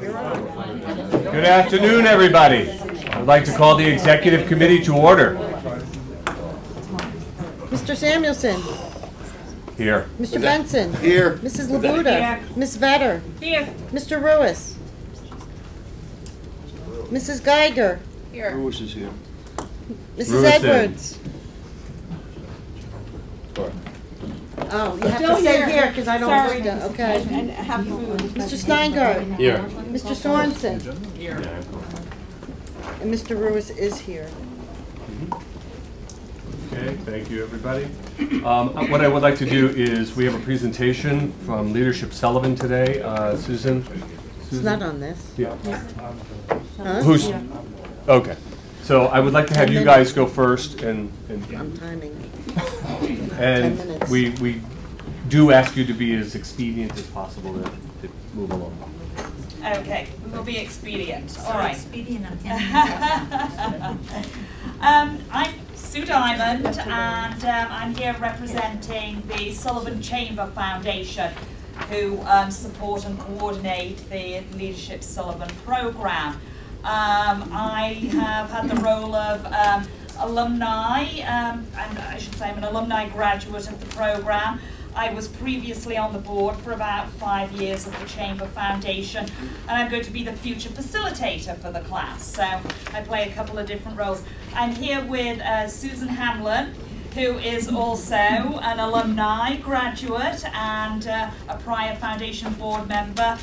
Good afternoon, everybody. I'd like to call the Executive Committee to order. Mr. Samuelson. Here. Mr. Benson. Here. Mrs. Labuda. Here. Ms. Vetter. Here. Mr. Ruiz. Mrs. Geiger. Here. Lewis is here. Mrs. Ruiz Edwards. Oh, you have Still to say here. here because I don't Sorry. know. Okay. And have food. Mr. Steingart. Here. Mr. Sorensen. Here. And Mr. Ruiz is here. Okay, thank you, everybody. What I would like to do is, we have a presentation from Leadership Sullivan today. Susan? It's not on this. Yeah. Huh? Who's? Okay. So I would like to have you guys go first, and I'm timing. 10 and minutes. we do ask you to be as expedient as possible to move along. Okay, we will be expedient. All right. Expedient. I'm Sue Diamond, and I'm here representing the Sullivan Chamber Foundation, who support and coordinate the Leadership Sullivan program. I have had the role of alumni, and I should say I'm an alumni graduate of the program. I was previously on the board for about 5 years of the Chamber Foundation, and I'm going to be the future facilitator for the class. So I play a couple of different roles. I'm here with Susan Hamlin, who is also an alumni graduate and a prior Foundation board member.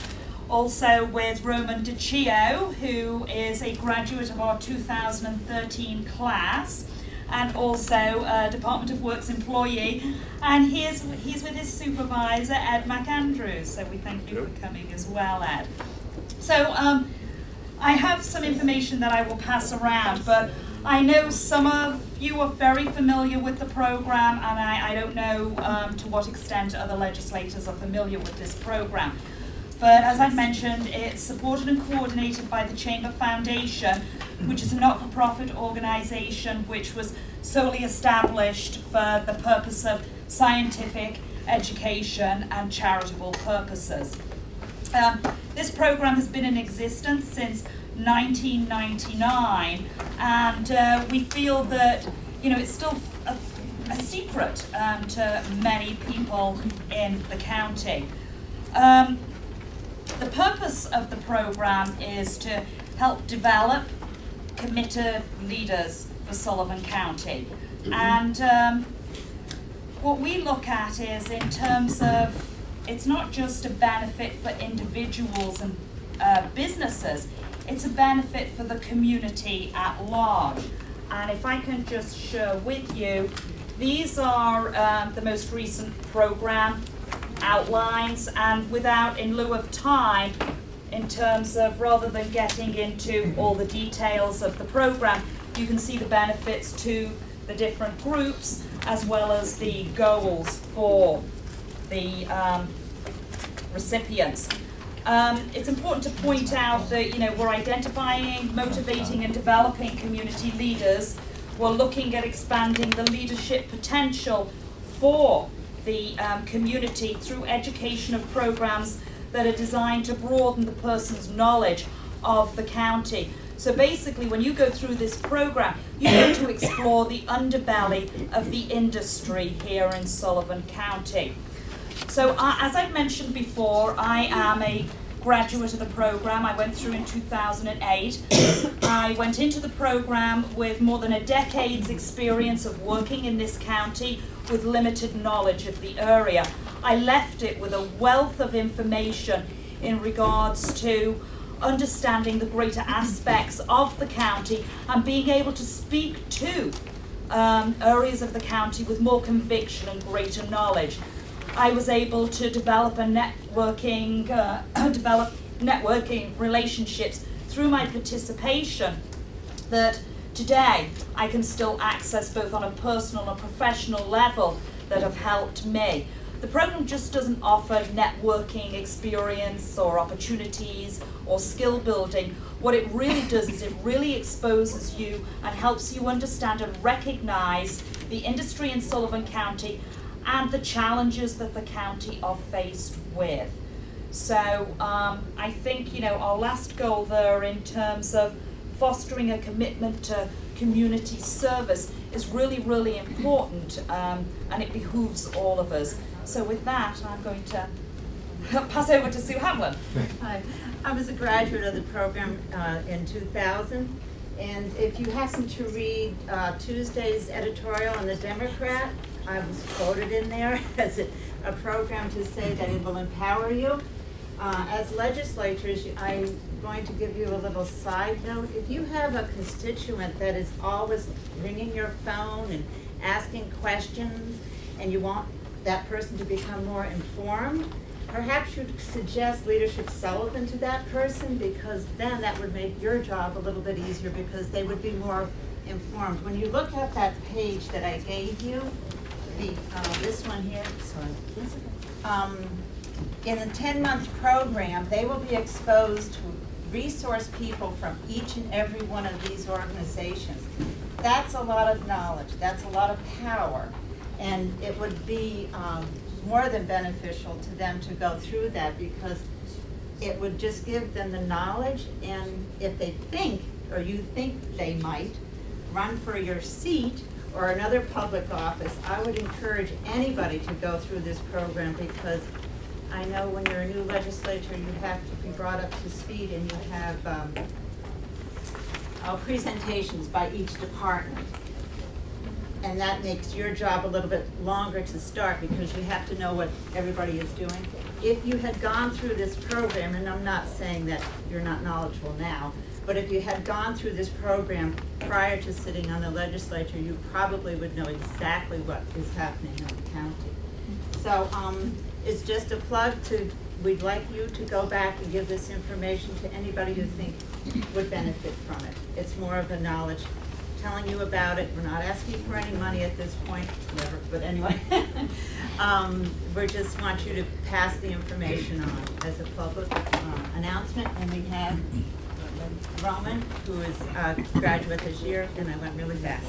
Also with Roman DiCio, who is a graduate of our 2013 class, and also a Department of Works employee, and he's with his supervisor, Ed McAndrews. So we thank you for coming as well, Ed. So I have some information that I will pass around, but I know some of you are very familiar with the program, and I don't know to what extent other legislators are familiar with this program. But as I've mentioned, it's supported and coordinated by the Chamber Foundation, which is a not-for-profit organisation which was solely established for the purpose of scientific, education and charitable purposes. This program has been in existence since 1999, and we feel that it's still a secret to many people in the county. The purpose of the program is to help develop committed leaders for Sullivan County. And what we look at is in terms of, it's not just a benefit for individuals and businesses, it's a benefit for the community at large. And if I can just share with you, these are the most recent program outlines, and in lieu of time, in terms of rather than getting into all the details of the program, you can see the benefits to the different groups as well as the goals for the recipients. It's important to point out that we're identifying, motivating and developing community leaders. We're looking at expanding the leadership potential for the community through education of programs that are designed to broaden the person's knowledge of the county. So basically, when you go through this program, you get to explore the underbelly of the industry here in Sullivan County. So as I've mentioned before, I am a graduate of the program. I went through in 2008. I went into the program with more than a decade's experience of working in this county with limited knowledge of the area. I left it with a wealth of information in regards to understanding the greater aspects of the county and being able to speak to areas of the county with more conviction and greater knowledge. I was able to develop networking relationships through my participation that today I can still access both on a personal and professional level that have helped me. The program just doesn't offer networking experience or opportunities or skill building. What it really does is it really exposes you and helps you understand and recognize the industry in Sullivan County and the challenges that the county are faced with. So I think, you know, our last goal there in terms of fostering a commitment to community service is really, really important, and it behooves all of us. So with that, I'm going to pass over to Sue Hamlin. Hi, I was a graduate of the program in 2000, and if you happen to read Tuesday's editorial in the Democrat, I was quoted in there as a program to say that it will empower you. As legislators, I'm going to give you a little side note. If you have a constituent that is always ringing your phone and asking questions, and you want that person to become more informed, perhaps you'd suggest Leadership Sullivan to that person, because then that would make your job a little bit easier because they would be more informed. When you look at that page that I gave you, this one here, in a 10-month program, they will be exposed to resource people from each and every one of these organizations. That's a lot of knowledge, that's a lot of power, and it would be more than beneficial to them to go through that, because it would just give them the knowledge, and if they think, or you think they might, run for your seat or another public office, I would encourage anybody to go through this program, because I know when you're a new legislator, you have to be brought up to speed, and you have presentations by each department. And that makes your job a little bit longer to start, because you have to know what everybody is doing. If you had gone through this program, and I'm not saying that you're not knowledgeable now, but if you had gone through this program prior to sitting on the legislature, you probably would know exactly what is happening in the county. So it's just a plug to, we'd like you to go back and give this information to anybody you think would benefit from it. It's more of a knowledge, telling you about it. We're not asking for any money at this point, never, but anyway. We just want you to pass the information on as a public announcement. And we have Roman, who is a graduate this year, and I went really fast.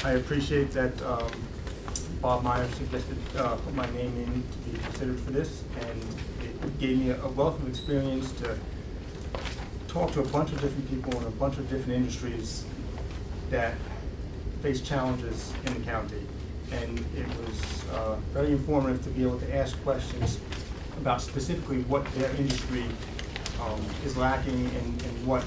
I appreciate that Bob Meyer suggested put my name in to be considered for this, and it gave me a wealth of experience to talk to a bunch of different people in a bunch of different industries that face challenges in the county. And it was very informative to be able to ask questions about specifically what their industry is lacking, and what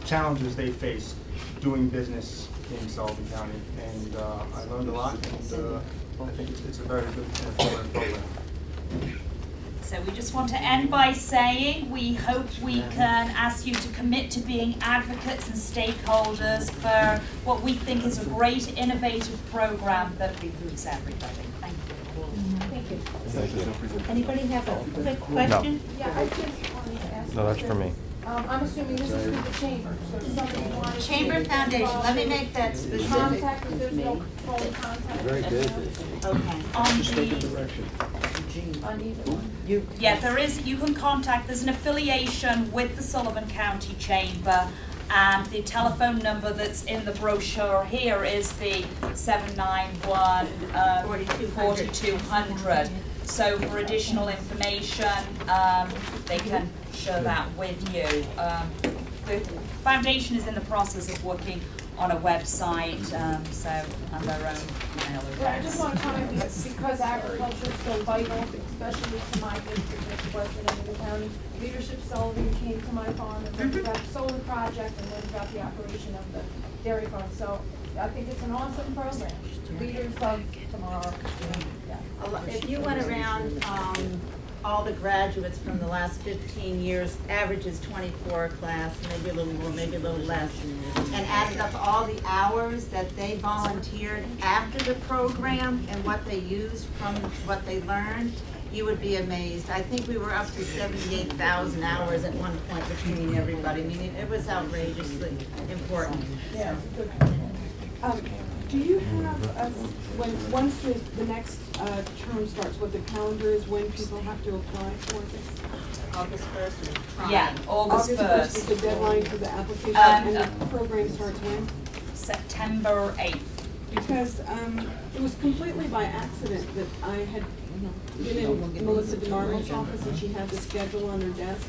challenges they face doing business in Sullivan County. And I learned a lot, and I think it's a very good and informative program. So we just want to end by saying we hope we can ask you to commit to being advocates and stakeholders for what we think is a great, innovative program that behooves everybody. Thank you. Thank you. Anybody have a quick question? No. Yeah, I just wanted to ask. No, that's for me. I'm assuming this is through the chamber, so if somebody wanted to. Chamber Foundation, let me make that specific. Contact, if there's no phone contact. Very good. Okay. On the, Uneven. yeah, there is, you can contact, there's an affiliation with the Sullivan County Chamber, and the telephone number that's in the brochure here is the 791 4200. So for additional information, they can share that with you. The foundation is in the process of working on a website, and their own email address. Well, I just want to comment because agriculture is so vital, especially to my district, which is western end of the county. Leadership Sullivan came to my farm and learned about the solar project and learned about the operation of the dairy farm. So I think it's an awesome program. Leaders of tomorrow. Yeah. If you went around all the graduates from the last 15 years, average is 24 a class, maybe a little more, maybe a little less, and added up all the hours that they volunteered after the program and what they used from what they learned, you would be amazed. I think we were up to 78,000 hours at one point between everybody. I mean, it was outrageously important. Yeah. Do you have, once the next term starts, what the calendar is, when people have to apply for this? August 1st. Yeah, August 1st. Is the deadline for the application, and the program starts when? September 8th. Because it was completely by accident that I had been in Melissa DeNarmo's office, and she had the schedule on her desk.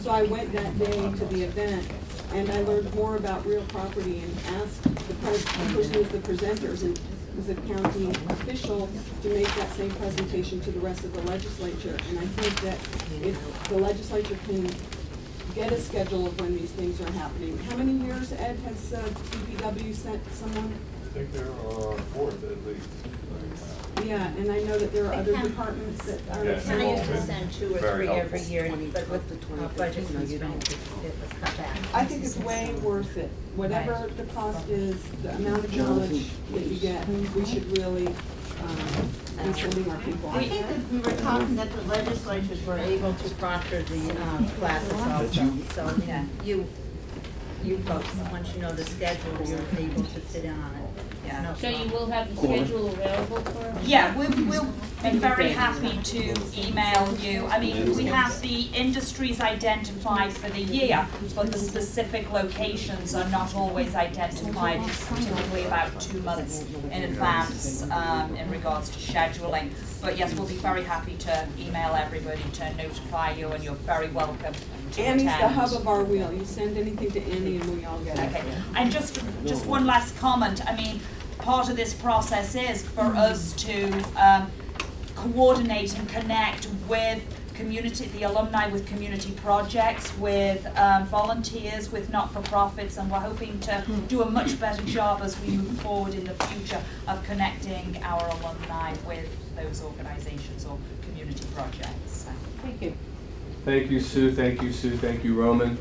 So I went that day to the event, and I learned more about real property and asked the person who was the presenters and was a county official to make that same presentation to the rest of the legislature. And I think that if the legislature can get a schedule of when these things are happening. How many years, Ed, has DPW sent someone? I think there are 4 at least. Yeah, and I know that there are other departments that are. Yes. And I used to send 2 or 3 every year, but with the the budget constraints, it was cut back. I think it's way worth it. Whatever the cost is, the amount of knowledge that you get, we should really be sending our people. I think that we were talking that the legislatures were able to proctor the classes also. So, yeah, you folks, once you know the schedule, you're able to sit in on it. Yeah. No So you problem. will have the schedule available for us? Yeah, we'll be very happy to email you. I mean, we have the industries identified for the year, but the specific locations are not always identified. It's typically about 2 months in advance in regards to scheduling. But yes, we'll be very happy to email everybody to notify you, and you're very welcome to Annie's the attend. hub of our wheel. You send anything to Annie and we all get it. Okay, and just one last comment. I mean, part of this process is for us to coordinate and connect with the alumni with community projects, with volunteers, with not-for-profits, and we're hoping to do a much better job as we move forward in the future of connecting our alumni with those organizations or community projects. Thank you. Thank you, Sue. Thank you, Sue. Thank you, Roman.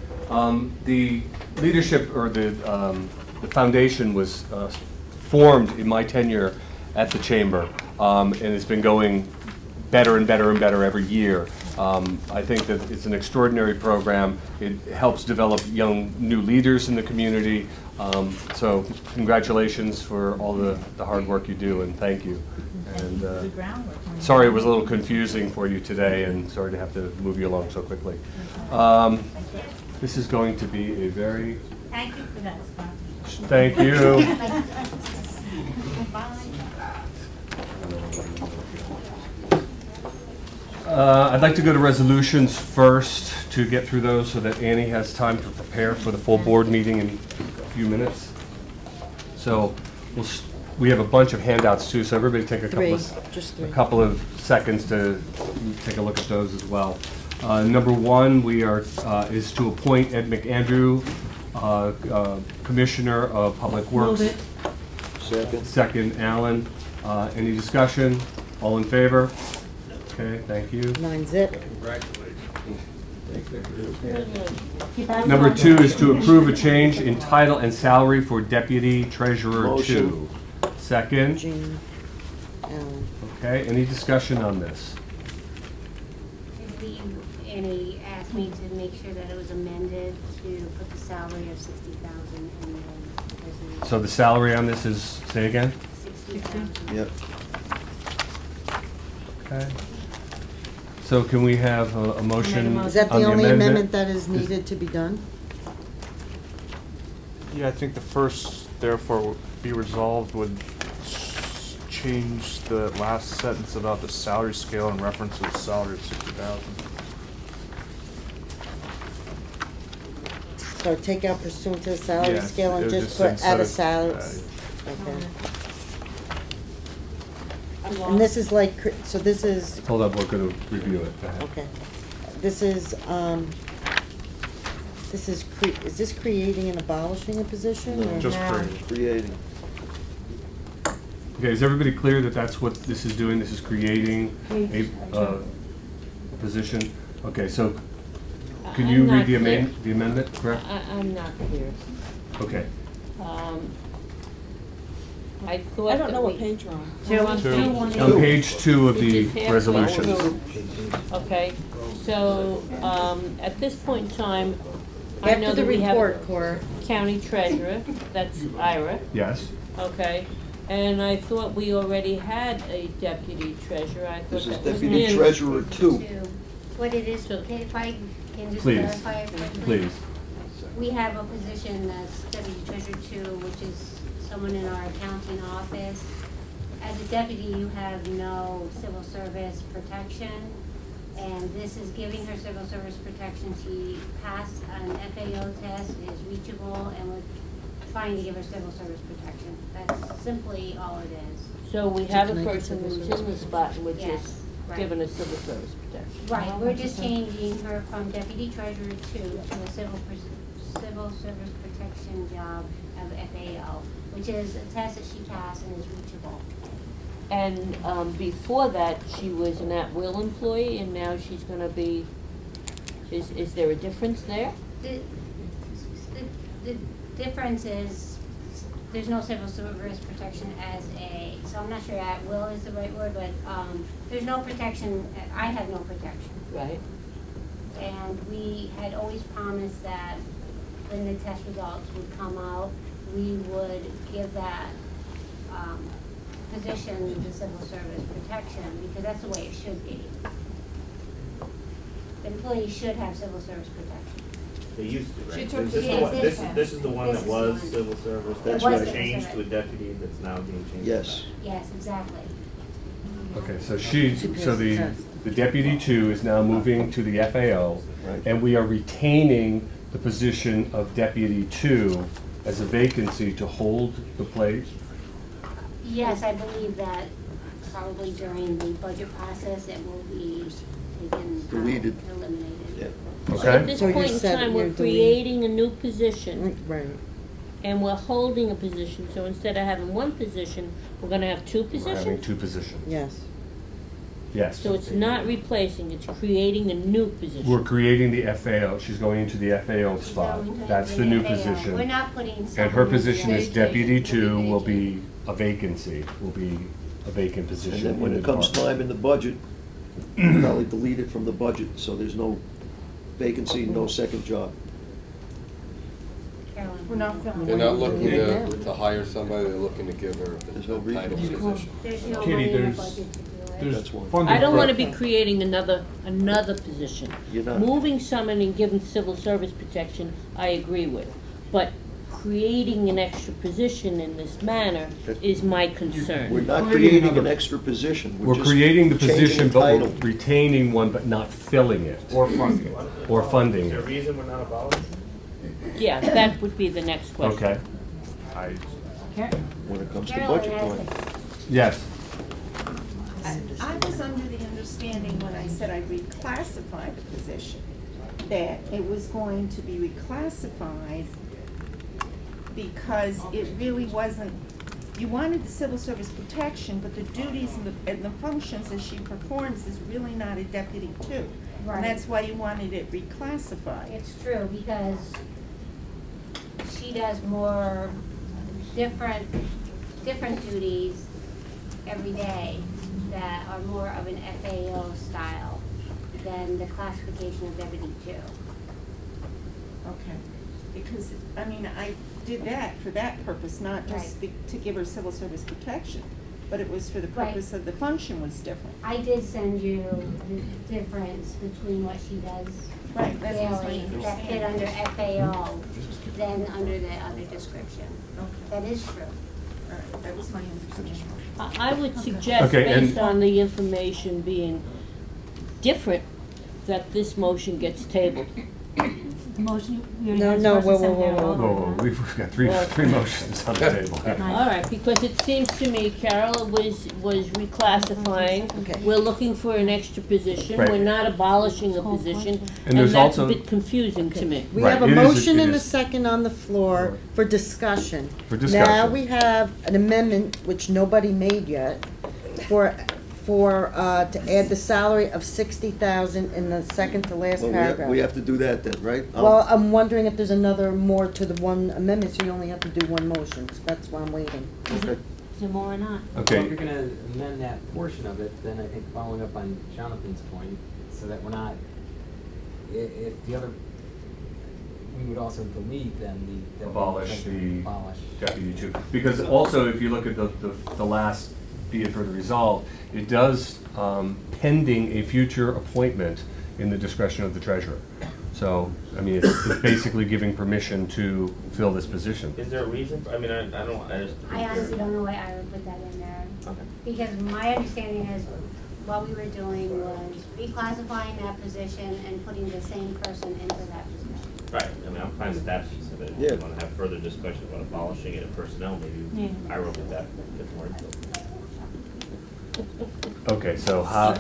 The leadership, or the foundation was formed in my tenure at the Chamber, and it's been going better and better and better every year. I think that it's an extraordinary program. It helps develop young new leaders in the community. So congratulations for all the hard work you do, and thank you. And sorry it was a little confusing for you today, and sorry to have to move you along so quickly. This is going to be a very... Thank you for that, Scott. Thank you. I'd like to go to resolutions first to get through those so that Annie has time to prepare for the full board meeting in a few minutes. So we have a bunch of handouts too, so everybody take a couple of seconds to take a look at those as well. Number 1 is to appoint Ed McAndrew, Commissioner of Public Works. Move it. Second, Alan. Any discussion? All in favor? Okay, thank you. 9-zip. Number 2 is to approve a change in title and salary for Deputy Treasurer 2. Second. Jean, Alan. Okay, any discussion on this? Annie asked me to make sure that it was amended to put the salary of 60,000 in the resolution. So the salary on this is, say again? 60,000. Yep. Okay. So can we have a motion Is that on the only amendment amendment? that is needed to be done? Yeah, I think the first, therefore, be resolved would change the last sentence about the salary scale in reference to the salary of 60,000. So take out pursuant to the salary Yes, scale it and was just just put instead add a of- salary. Okay. And this is like, so this is, Hold up, we're going to review it. Go ahead. okay. This is, is this creating and abolishing a position? or- Just creating. Okay, is everybody clear that that's what this is doing? This is creating a position? Okay, so can you read the amendment, correct? I'm not clear. Okay. I thought I don't know what we- page you're on. On page 2 of the Which is halfway resolutions. through. Okay, so, at this point in time, I know After the that we have report, Cora. county treasurer, that's Ira, Yes? okay? And I thought we already had a deputy treasurer, I thought This is that was Deputy Nin. Treasurer 2. What it is, okay, if I can just Please. clarify it quickly. Please. We have a position that's Deputy Treasurer 2, which is someone in our accounting office. as a deputy, you have no civil service protection, and this is giving her civil service protection. She passed an FAO test, is reachable, and we're trying to give her civil service protection. That's simply all it is. So we have a person who's in the spot which Yes, is right. given a civil service protection. Right, we're just changing her from deputy treasurer two to a civil service protection job of FAO, which is a test that she passed and is reachable. And before that, she was an at-will employee, and now she's gonna be, is there a difference there? The difference is, there's no civil service protection as a, so I'm not sure at will is the right word, but there's no protection, I have no protection. Right. And we had always promised that when the test results would come out, we would give that position the civil service protection, because that's the way it should be. The employee should have civil service protection. They used to, right? She took This is the- the one- Yes, this is the one this that is was the one. civil service, That's that was right. changed to a deputy that's now being changed. Yes. Yes, exactly. Okay, so the deputy two is now moving to the FAO, Right. and we are retaining the position of deputy two as a vacancy to hold the place? Yes, I believe that probably during the budget process, it will be taken out, Deleted. eliminated. Yeah. So Okay? at this So you point in said time, you're we're doing- creating a new position, Right. and we're holding a position, so instead of having one position, we're gonna have two We're having positions? two positions. Yes. Yes. So it's not replacing, it's creating a new position. We're creating the FAO, she's going into the FAO spot. Going to That's the new FAO. We're position. not putting And someone her in position the as vacation. deputy two will be a vacancy, will be a vacant And position then when in the it comes department. time in the budget, probably delete it from the budget, so there's no vacancy, no second job. Carolyn. We're not filling. They're not looking to hire somebody, they're looking to give her There's no a reason. title position. There's no Katie, money in the there's- budget to do it. There's That's one. funding I don't for- wanna be creating another position. You're not. Moving someone and giving civil service protection, I agree with. But creating an extra position in this manner is my We're concern. not Creating creating an another- extra position. We're just creating the changing position, but we're title. retaining one, but not filling it. Or funding. Or funding Is there a it. reason we're not abolishing? Yeah, that would be the next question. Okay. When it comes to Carolyn budget has time. the- Yes. I was under the understanding when I said I reclassified the position, that it was going to be reclassified because it really wasn't, you wanted the civil service protection, but the duties and the functions that she performs is really not a deputy two. Right. And that's why you wanted it reclassified. It's true, because she does more different duties every day that are more of an FAO style than the classification of deputy two. Okay, because, I mean, I did that for that purpose, not just to give her civil service protection, but it was for the Right. purpose of the function was different. I did send you the difference between what she does Right, that's what I daily, that fit under FAO, than under the other description. That is true. All right, that was my understanding. I would suggest, Okay, and- based on the information being different, that this motion gets tabled. No, whoa, whoa, whoa, whoa. Whoa, we've got three motions on the table. All right, because it seems to me Carol was reclassifying. Okay. We're looking for an extra position. Right. We're not abolishing a position, And and there's that's a also- bit confusing to me. We Right, have a it is- motion it and a is. second on the floor for discussion. For discussion. Now we have an amendment, which nobody made yet, to add the salary of 60,000 in the second to last Well, paragraph. we have to do that then, right? Well, I'm wondering if there's another more to the one amendment, so you only have to do one motion, so that's why I'm waiting. Okay. Is there more or not? Well, if you're Okay, gonna amend that portion of it, then I think following up on Jonathan's point, so that we're not, if the other, we would also delete then the. abolish the Abolish. deputy two. Because also, if you look at the last, be it further resolved, it does pending a future appointment in the discretion of the treasurer. So, I mean, it's basically giving permission to fill this position. Is there a reason? I mean, I honestly don't know why I would put that in there. Okay. Because my understanding is what we were doing was reclassifying that position and putting the same person into that position. Right, I mean, I'm fine with that piece of it. If you want to have further discussion about abolishing it in personnel, maybe I wrote with that, get more info. Okay, so how?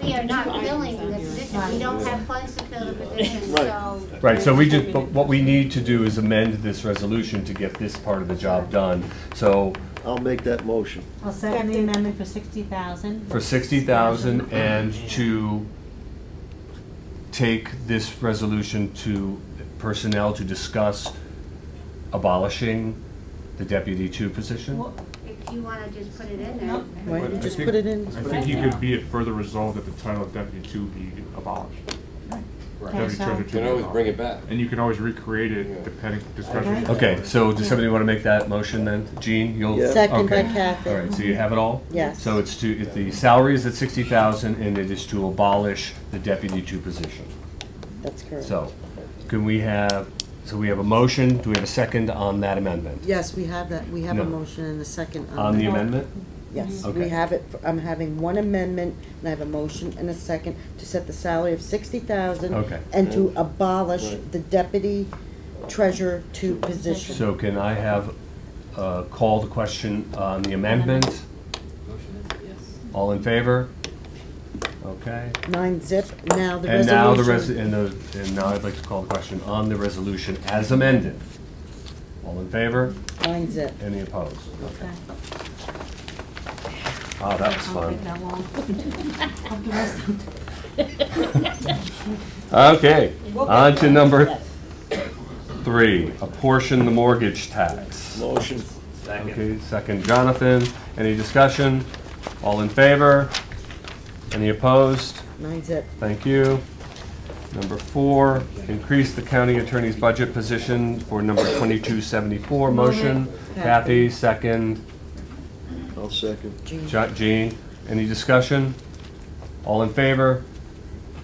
We are not filling the position, we don't have funds to fill the position, so. Right, so we just, but what we need to do is amend this resolution to get this part of the job done. So I'll make that motion. I'll second the amendment for 60,000. for 60,000 and to take this resolution to personnel to discuss abolishing the Deputy 2 position? If you wanna just put it in there. Why don't you just put it in? I think you could be it further resolved that the title of Deputy 2 be abolished. Deputy Treasurer You can always bring it back. And you can always recreate it depending discussion. Okay, so does somebody want to make that motion then? Jean, you'll? Yeah. Second by Okay. Kathy. All right, so you have it all? Yes. So it's to, if the salary is at 60,000 and it is to abolish the Deputy 2 position. That's correct. So, can we have, so we have a motion, do we have a second on that amendment? Yes, we have that, we have No. a motion and a second. On the amendment? Yes, Okay. we have it, I'm having one amendment, and I have a motion and a second to set the salary of 60,000. Okay. And to abolish the Deputy Treasurer 2 position. So can I have call the question on the amendment? Motion is yes. All in favor? Okay. 9-0, now the And now the resolution. and now I'd like to call the question on the resolution as amended. All in favor? 9-0. Any opposed? Okay. Oh, that was Won't fun. take that long. Hope the rest of them- Okay, on to number 3, apportion the mortgage tax. Motion. Okay, second Jonathan. Any discussion? All in favor? Any opposed? 9-0. Thank you. Number 4, increase the county attorney's budget position for number 2274. Motion. Kathy, second. I'll second. Jean. Any discussion? All in favor?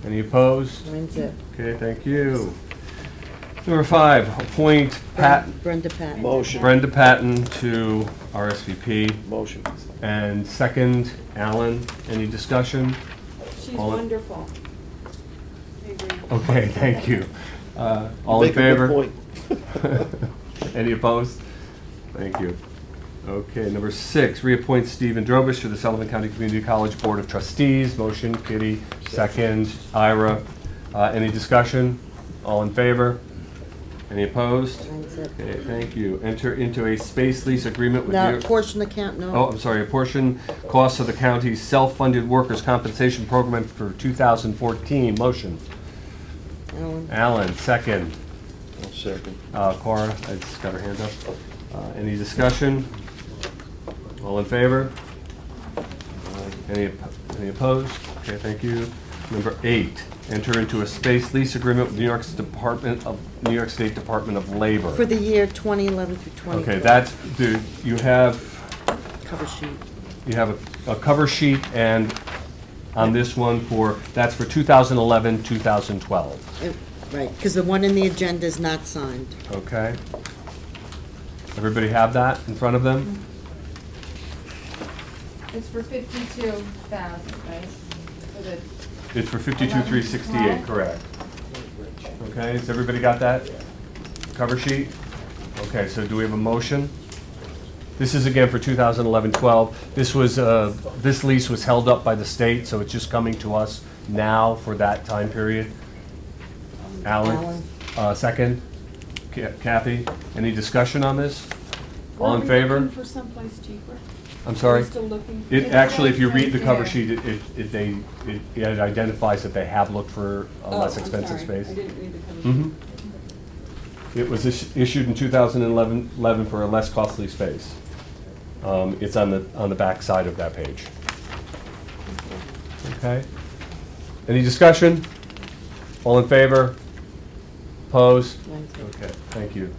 Any opposed? 9-0. Okay, thank you. Number 5, appoint Brenda Patton. Motion. Brenda Patton to RSVP. Motion. And second, Alan. Any discussion? She's All in- wonderful. I agree. Okay, thank you. All in Make a good favor? point. Any opposed? Thank you. Okay, number 6, reappoint Stephen Drobish to the Sullivan County Community College Board of Trustees. Motion, Kitty. Second, Ira. Any discussion? All in favor? Any opposed? 9-0. Okay, thank you. Enter into a space lease agreement with Now, New... portion account, no. Oh, I'm sorry, apportion costs of the county's self-funded workers' compensation program for 2014. Motion. Alan. Alan, second. I'll second. Cora, I just got her hand up. Any discussion? All in favor? Any opposed? Okay, thank you. Number 8, enter into a space lease agreement with New York State Department of Labor. For the year 2011 through 2012. Okay, that's, you have Cover sheet. You have a cover sheet, and on this one that's for 2011, 2012. Right, because the one in the agenda is not signed. Okay? Everybody have that in front of them? It's for 52,000, right? For the It's for 52,368, correct. Okay, has everybody got that cover sheet? Okay, so do we have a motion? This is again for 2011-12. This lease was held up by the state, so it's just coming to us now for that time period. Alan? Second? Kathy? Any discussion on this? All in favor? Looking for someplace cheaper? I'm sorry? We're still looking. It actually, if you read the Right cover there. sheet, it identifies that they have looked for a less I'm expensive sorry. space. I didn't read the cover sheet. Mhm. It was issued in 2011 for a less costly space. It's on the back side of that page. Okay. Any discussion? All in favor? Opposed? Okay, thank you.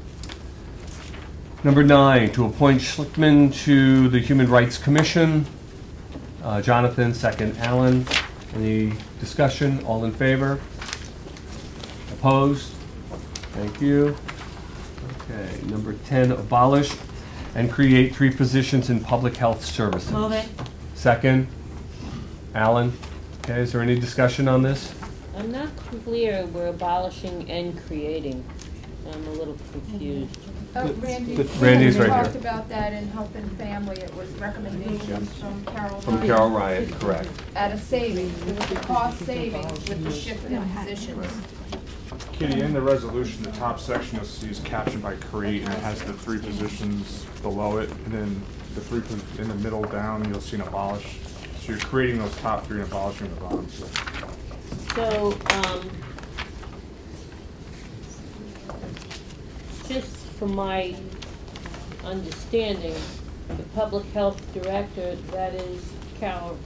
Number 9, to appoint Schlickman to the Human Rights Commission. Jonathan, second Alan. Any discussion? All in favor? Opposed? Thank you. Okay, number 10, abolish and create 3 positions in public health services. Move it. Second, Alan. Okay, is there any discussion on this? I'm not clear, we're abolishing and creating. I'm a little confused. Randy, Randy's we right talked here. about that in Health and Family. It was recommendations from Carol From Ryan. Carol Ryan, correct. At a savings, there was a cost savings with the shift in positions. Kitty, in the resolution, the top section you'll see is captioned by create, and it has the 3 positions below it, and then the 3 in the middle down, you'll see an abolish. So you're creating those top 3 and abolishing the bottom 2. So, just from my understanding, the public health director, that is Carol's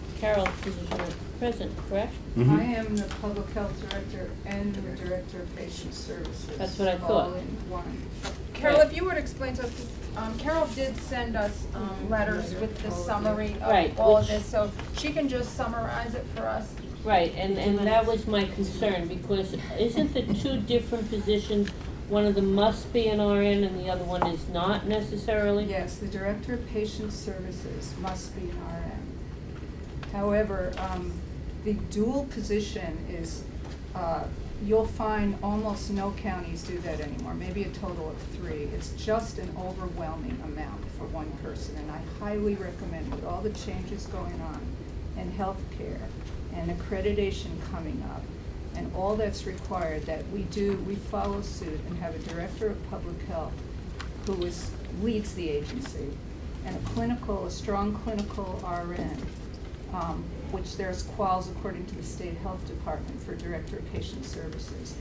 position at present, correct? I am the public health director and the director of patient services. That's what I thought. All in one. Carol, if you would explain to us, 'cause, Carol did send us letters with the summary Right, of all of which- this, so she can just summarize it for us. Right, and that was my concern, because isn't the 2 different positions, one of them must be an RN and the other one is not necessarily? Yes, the director of patient services must be an RN. However, the dual position is, you'll find almost no counties do that anymore, maybe a total of 3. It's just an overwhelming amount for one person, and I highly recommend, with all the changes going on in healthcare and accreditation coming up, and all that's required, that we follow suit and have a director of public health who leads the agency, and a strong clinical RN, which there's quals according to the state health department for director of patient services.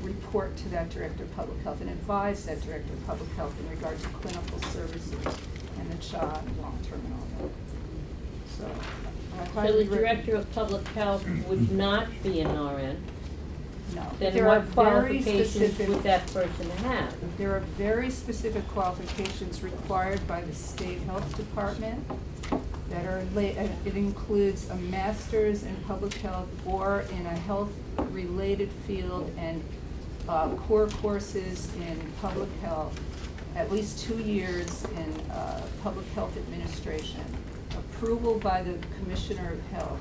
Report to that director of public health and advise that director of public health in regard to clinical services and the child and long-term and all that. So I So highly the director of public health would not be an RN? No. Then There what are very qualifications specific- would that person have? There are very specific qualifications required by the state health department that are, it includes a master's in public health or in a health-related field, and core courses in public health, at least 2 years in public health administration, approval by the Commissioner of Health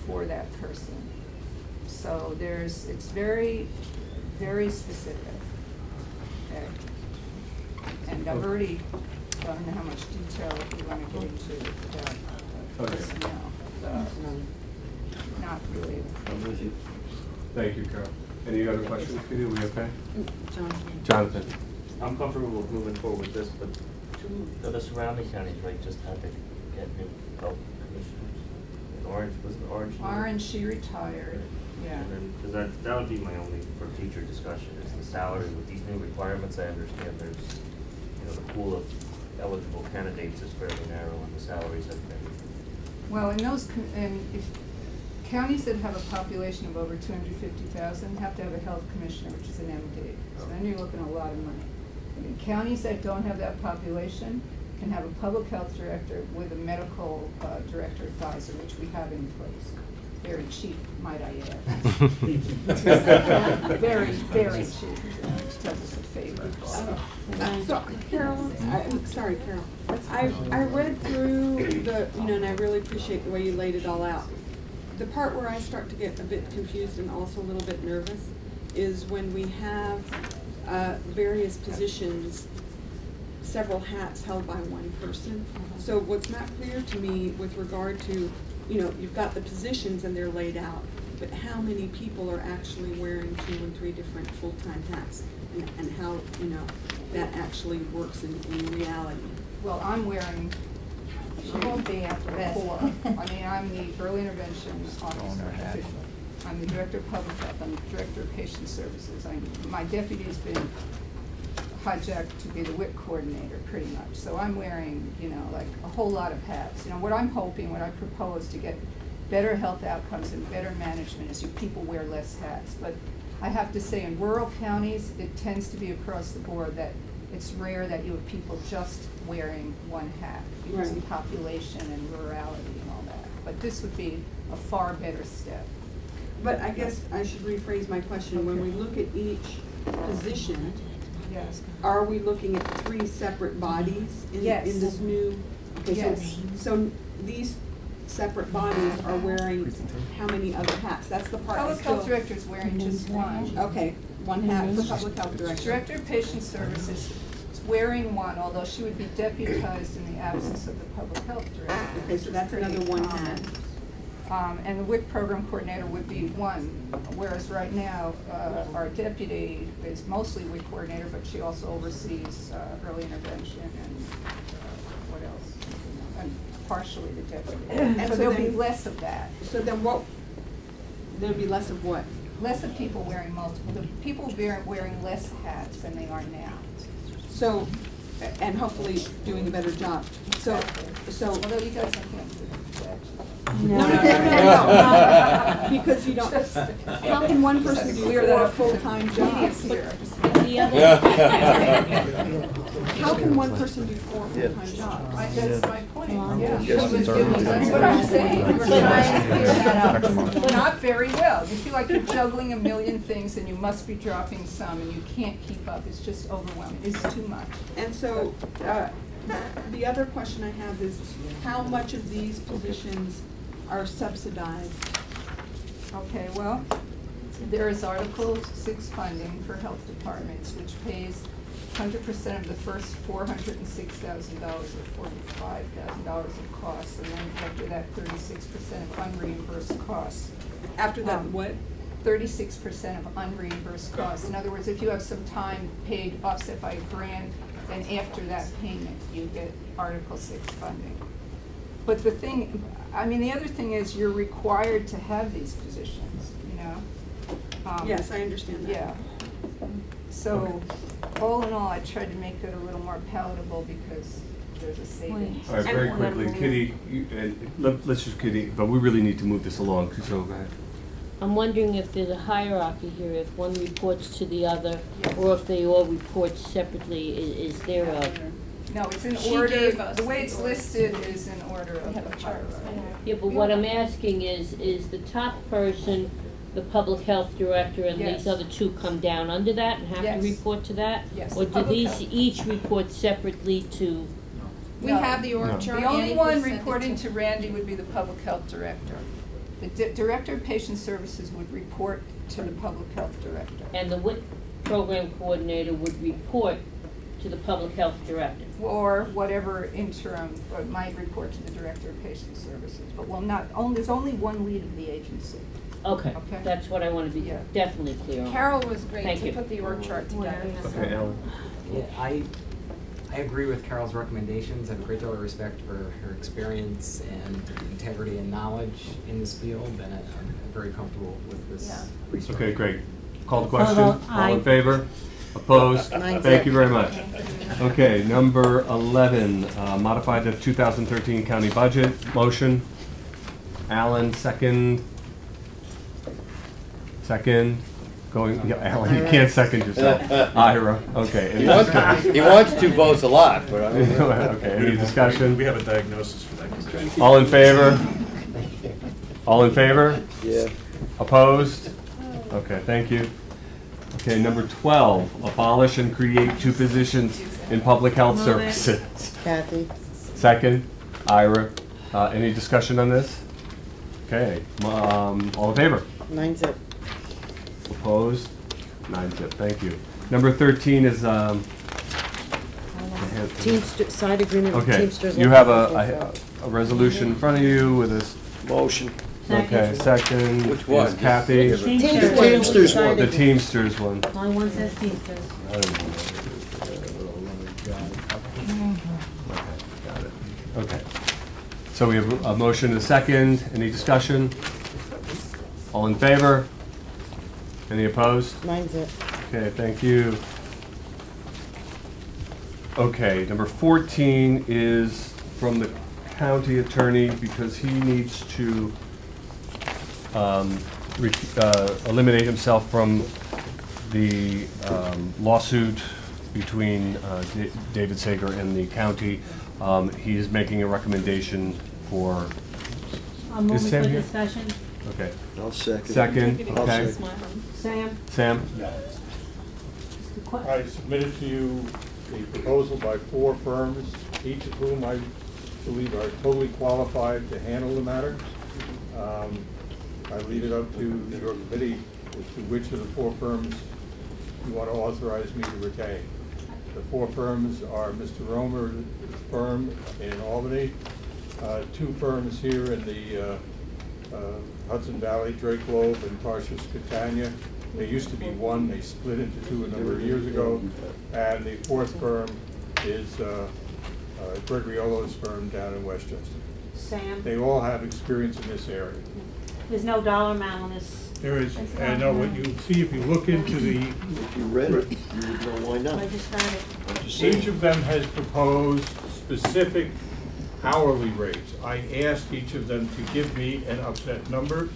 for that person. So it's very, very specific, okay? And I've already, I don't know how much detail we want to get into that personnel. Not really. Thank you, Carol. Any other questions, Kitty? Are we okay? Jonathan. I'm comfortable with moving forward with this, but 2 of the surrounding counties, right, just had to get new health commissioners. And Orange, was it Orange? Orange, she retired, yeah. And then, because that would be my only, for future discussion, is the salary with these new requirements. I understand there's, the pool of eligible candidates is fairly narrow and the salaries have been. Well, if counties that have a population of over 250,000 have to have a health commissioner, which is an MD. So then you're looking at a lot of money. And counties that don't have that population can have a public health director with a medical director advisor, which we have in place. Very cheap, might I add. Very, very cheap. Does us a favor. Carol, sorry, Carol. I read through the, and I really appreciate the way you laid it all out. The part where I start to get a bit confused and also a little bit nervous is when we have various positions, several hats held by one person. So what's not clear to me with regard to, you've got the positions and they're laid out, but how many people are actually wearing 2 and 3 different full-time hats, and how, that actually works in reality? Well, I'm wearing, she won't be after 4. I mean, I'm the early intervention officer official. I'm the director of public health. I'm the director of patient services. My deputy's been hijacked to be the WIC coordinator, pretty much. So I'm wearing, like a whole lot of hats. What I'm hoping, what I propose to get better health outcomes and better management is people wear less hats. But I have to say, in rural counties, it tends to be across the board that it's rare that you have people just wearing one hat because of population and rurality and all that. But this would be a far better step. But I guess I should rephrase my question. When we look at each position, Yes. are we looking at 3 separate bodies in Yes. this new? Okay, Yes. so these separate bodies are wearing how many other hats? That's the part I Public still. health director is wearing just one. Okay, one hat for public health director. Director of Patient Services is wearing one, although she would be deputized in the absence of the public health director. Okay, so that's another one hat. And the WIC program coordinator would be one, whereas right now, our deputy is mostly WIC coordinator, but she also oversees early intervention and what else? And partially the deputy. And So there'll be then- less of that. So then what, there'll be less of what? Less of people wearing multiple, the people wearing less hats than they are now. So, and hopefully doing a better job. So, Although you guys don't have to, no, because you don't, how can one person do Clear that 4 up. full-time jobs? Here. How can one person do 4 full-time jobs? That's my point, yeah. Yes, it's already That's what I'm saying. We're trying to clear that up. Not very well. You feel like you're juggling a million things and you must be dropping some and you can't keep up. It's just overwhelming. It's too much. And so, the other question I have is, how much of these positions are subsidized? Okay, well, there is Article 6 funding for health departments, which pays 100% of the first $406,000 or $45,000 of costs, and then after that, 36% of unreimbursed costs. After that, what? 36% of unreimbursed costs. In other words, if you have some time paid offset by a grant, then after that payment, you get Article 6 funding. But the thing, I mean, the other thing is you're required to have these positions, you know? Yes, I understand that. Yeah. So, all in all, I tried to make it a little more palatable because there's a savings. All right, very quickly, Kitty, let's just, Kitty, but we really need to move this along, so go ahead. I'm wondering if there's a hierarchy here, if one reports to the other, or if they all report separately. Is there a? No, it's in She order, gave us the way the it's order. listed is in order of have a the chart. hierarchy. Yeah, but what I'm asking is the top person the public health director, and Yes. these other two come down under that and have Yes. to report to that? Yes. Or The do public these health. each report separately to? We No. have the org No. chart. The only Annie one presented reporting to Randy would be the public health director. The director of patient services would report to the public health director. And the WIC program coordinator would report to the public health director? Or whatever interim, or might report to the director of patient services, but will not, there's only one lead of the agency. Okay, Okay. that's what I want to be Yeah. definitely clear on. Carol was great Thank to you. put the org chart together. Okay, Alan. Yeah, I agree with Carol's recommendations. I have a great deal of respect for her experience and integrity and knowledge in this field, and I'm very comfortable with this resource. Okay, great. Call the question. Although All in I- favor? Opposed? Mine's Thank it. you very much. Okay, number 11, modify the 2013 county budget. Motion. Alan, second. Second. Going, yeah, Alan, you can't second yourself. Ira, okay. Any discussion? He wants 2 votes a lot, but I mean. Okay, any discussion? We have a diagnosis for that condition. All in favor? All in favor? Yeah. Opposed? Okay, thank you. Okay, number 12, abolish and create 2 positions in public health services. Kathy. Second, Ira. Any discussion on this? Okay, all in favor? Mine's it. Opposed? 9-0, thank you. Number 13 is, Teamster, side agreement with okay, Teamsters. you have a resolution in front of you with this. Motion. Okay, second Which one? is Kathy. Teamsters. Teamsters one. The Teamsters one. My one says Teamsters. I don't know. Got it. Okay. So we have a motion and a second. Any discussion? All in favor? Any opposed? Mine's it. Okay, thank you. Okay, number 14 is from the county attorney because he needs to eliminate himself from the lawsuit between David Sager and the county. He is making a recommendation for. I'm moving Sam for here? discussion. Okay. I'll second. Second, I'll okay. second. Sam? Sam? I submitted to you a proposal by 4 firms, each of whom I believe are totally qualified to handle the matter. I leave it up to your committee as to which of the 4 firms you want to authorize me to retain. The 4 firms are Mr. Romer's firm in Albany, 2 firms here in the Hudson Valley, Drake Globe and Tarshish Catania. There used to be 1, they split into 2 a number of years ago. And the 4th firm is Gregoriolo's firm down in Westchester. Sam? They all have experience in this area. There's no dollar amount on this. There is, and what you see if you look into the... If you read it, you would know why not. I just found it. I'm just saying. Each of them has proposed specific hourly rates. I asked each of them to give me an upset number.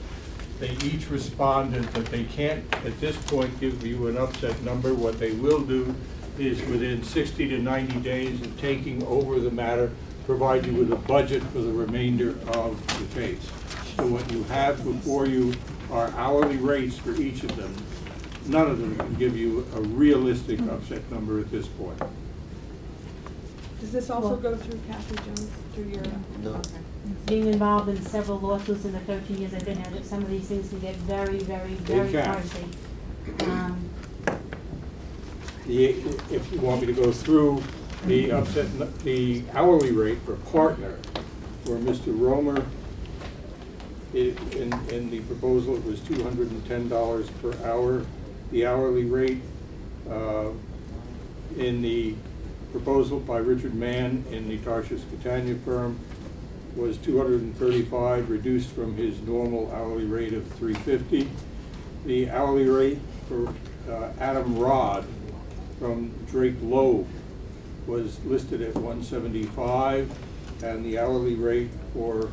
They each responded that they can't, at this point, give you an upset number. What they will do is within 60 to 90 days of taking over the matter, provide you with a budget for the remainder of the case. So what you have before you are hourly rates for each of them. None of them can give you a realistic upset number at this point. Does this also go through Kathy Jones, through your? No. Okay. Being involved in several lawsuits in the 13 years I've been here, that some of these things can get very, very, very can. pricey. If you want me to go through the hourly rate for partner, for Mr. Romer, in the proposal, it was $210 per hour. The hourly rate in the proposal by Richard Mann in the Tarshish Catania firm was $235, reduced from his normal hourly rate of $350. The hourly rate for Adam Rod from Drake Loeb was listed at $175, and the hourly rate for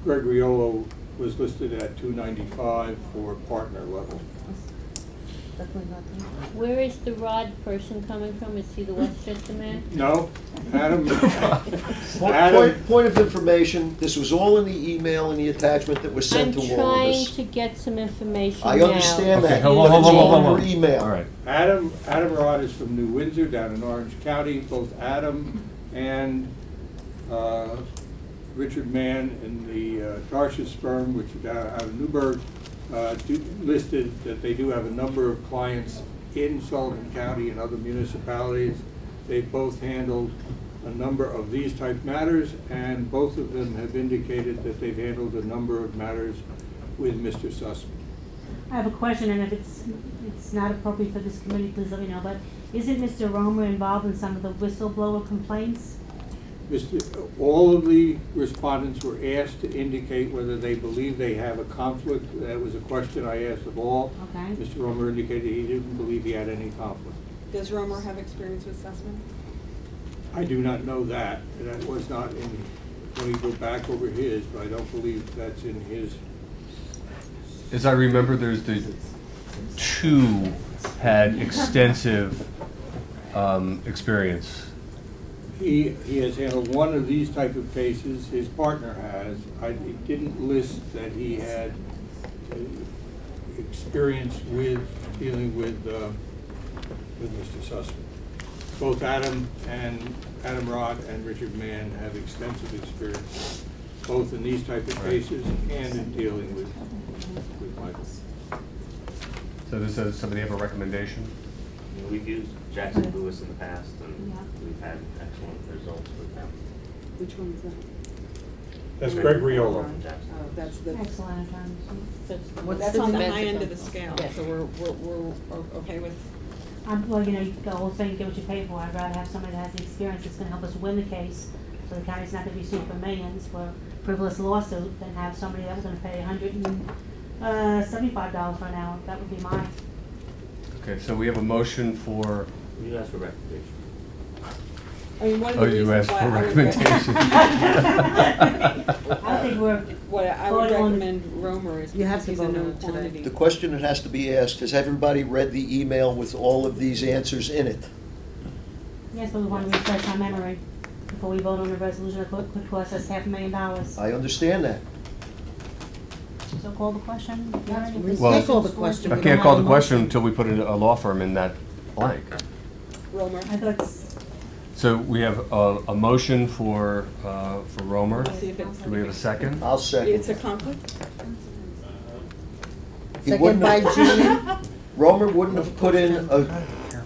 Gregoriolo was listed at $295 for partner level. Definitely not them. Where is the Rod person coming from? Is he the Westchester man? No, Adam. Point of information, this was all in the email and the attachment that was sent to all of I'm us. trying to get some information I understand now. that, hold but it's all on. in your email. All right. Adam Rod is from New Windsor, down in Orange County. Both Adam and Richard Mann in the Tarshish firm, which is down out of Newburgh, listed that they do have a number of clients in Sullivan County and other municipalities. They both handled a number of these type matters, and both of them have indicated that they've handled a number of matters with Mr. Sussman. I have a question, and if it's not appropriate for this committee, please let me know, but isn't Mr. Romer involved in some of the whistleblower complaints? All of the respondents were asked to indicate whether they believe they have a conflict. That was a question I asked of all. Okay. Mr. Romer indicated he didn't believe he had any conflict. Does Romer have experience with Sussman? I do not know that. That was not in, when we go back over his, but I don't believe that's in his. As I remember, there's the 2 had extensive experience. He has handled one of these type of cases. His partner has. He didn't list that he had experience with dealing with Mr. Sussman. Both Adam Rod and Richard Mann have extensive experience, both in these type of cases and in dealing with Michael. So does somebody have a recommendation? You know, we've used Jackson Lewis in the past, and we've had excellent results with them. Which one is that? That's Gregoriolo. Oh, that's the. Excellent. That's on the high end of the scale, so we're okay with. Well, you know, the whole thing, get what you pay for. I'd rather have somebody that has the experience that's gonna help us win the case, so the county's not gonna be sued for millions for frivolous lawsuit, than have somebody that was gonna pay $175 for an hour. That would be mine. Okay, so we have a motion for. You asked for recommendation. I mean, one of the you reasons asked why for I would recommendation. I think we're. What I would recommend Romer is You have because to he's a vote on known it today. quantity. The question that has to be asked, has everybody read the email with all of these answers in it? Yes, but we want to refresh our memory. before we vote on the resolution, it could cost us $500,000. I understand that. So call the question. We Well, can't call the question. I We can't don't call have the a question motion. until we put a law firm in that blank. Romer. I thought, So we have a motion for Romer. See if it's- Do we have a second? I'll second. It's a conflict? He Second wouldn't by have- Jean. Romer wouldn't have put in